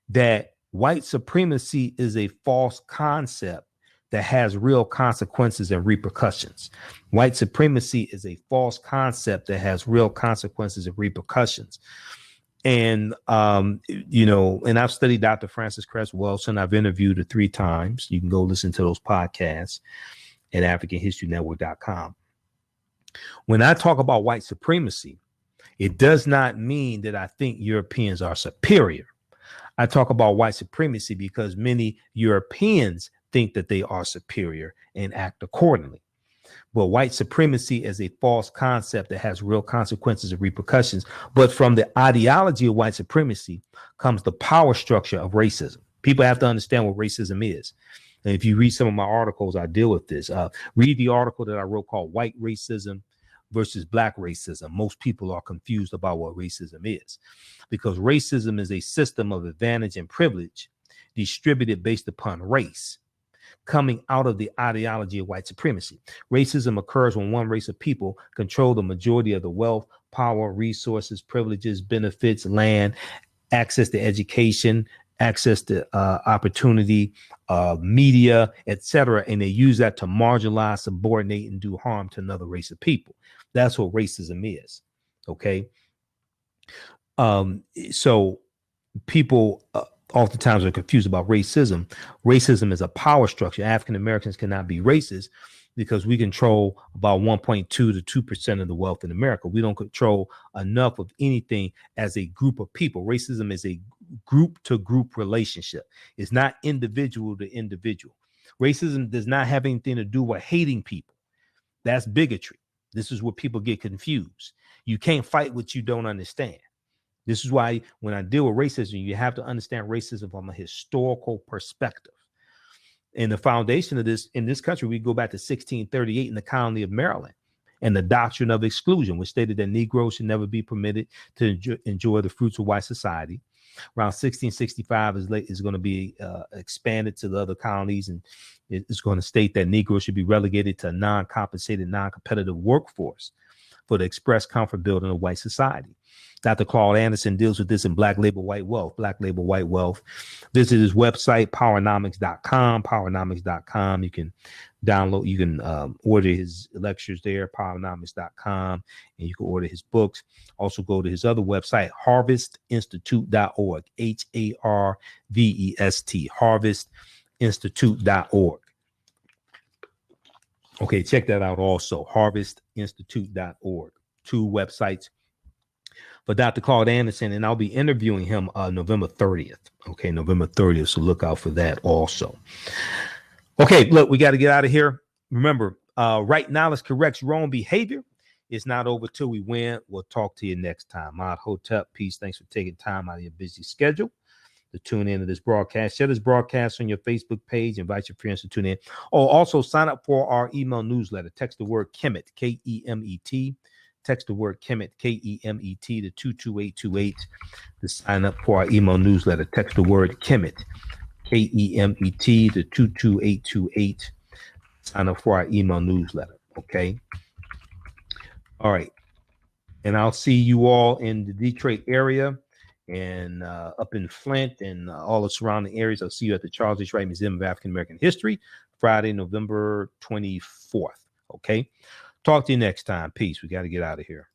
that white supremacy is a false concept that has real consequences and repercussions. White supremacy is a false concept that has real consequences and repercussions. And, and I've studied Dr. Francis Cress Welsing. I've interviewed her 3 times. You can go listen to those podcasts at AfricanHistoryNetwork.com. When I talk about white supremacy, it does not mean that I think Europeans are superior. I talk about white supremacy because many Europeans think that they are superior and act accordingly. But white supremacy is a false concept that has real consequences and repercussions. But from the ideology of white supremacy comes the power structure of racism. People have to understand what racism is. And if you read some of my articles, I deal with this. Read the article that I wrote called White Racism versus Black Racism. Most people are confused about what racism is, because racism is a system of advantage and privilege distributed based upon race, coming out of the ideology of white supremacy. Racism occurs when one race of people control the majority of the wealth, power, resources, privileges, benefits, land, access to education, access to opportunity, media, etc. And they use that to marginalize, subordinate, and do harm to another race of people. That's what racism is. Okay. So people oftentimes are confused about racism. Racism is a power structure. African Americans cannot be racist because we control about 1.2 to 2% of the wealth in America. We don't control enough of anything as a group of people. Racism is a group to group relationship. It's not individual to individual. Racism does not have anything to do with hating people. That's bigotry. This is where people get confused. You can't fight what you don't understand. This is why when I deal with racism, you have to understand racism from a historical perspective. And the foundation of this in this country, we go back to 1638 in the colony of Maryland and the doctrine of exclusion, which stated that Negroes should never be permitted to enjoy the fruits of white society. Around 1665 is going to be expanded to the other colonies, and it's going to state that Negroes should be relegated to a non-compensated, non-competitive workforce for the express comfort building of white society. Dr. Claude Anderson deals with this in Black Label White Wealth. Black Label White Wealth. Visit his website, powernomics.com. Powernomics.com. You can download, you can order his lectures there, powernomics.com, and you can order his books. Also go to his other website, harvestinstitute.org. HARVEST, harvestinstitute.org. Okay, check that out also, harvestinstitute.org. 2 websites for Dr. Claude Anderson, and I'll be interviewing him November 30th. Okay, November 30th, so look out for that also. Okay, look, we got to get out of here. Remember, right knowledge corrects wrong behavior. It's not over till we win. We'll talk to you next time. Imhotep, peace. Thanks for taking time out of your busy schedule to tune into this broadcast. Share this broadcast on your Facebook page. Invite your friends to tune in. Oh, also sign up for our email newsletter. Text the word Kemet, Kemet. Text the word Kemet, Kemet, to 22828 to sign up for our email newsletter. Text the word Kemet, Kemet, to 22828. Sign up for our email newsletter. Okay. All right. And I'll see you all in the Detroit area and up in Flint and all the surrounding areas. I'll see you at the Charles H. Wright Museum of African American History, Friday, November 24th. Okay. Talk to you next time. Peace. We got to get out of here.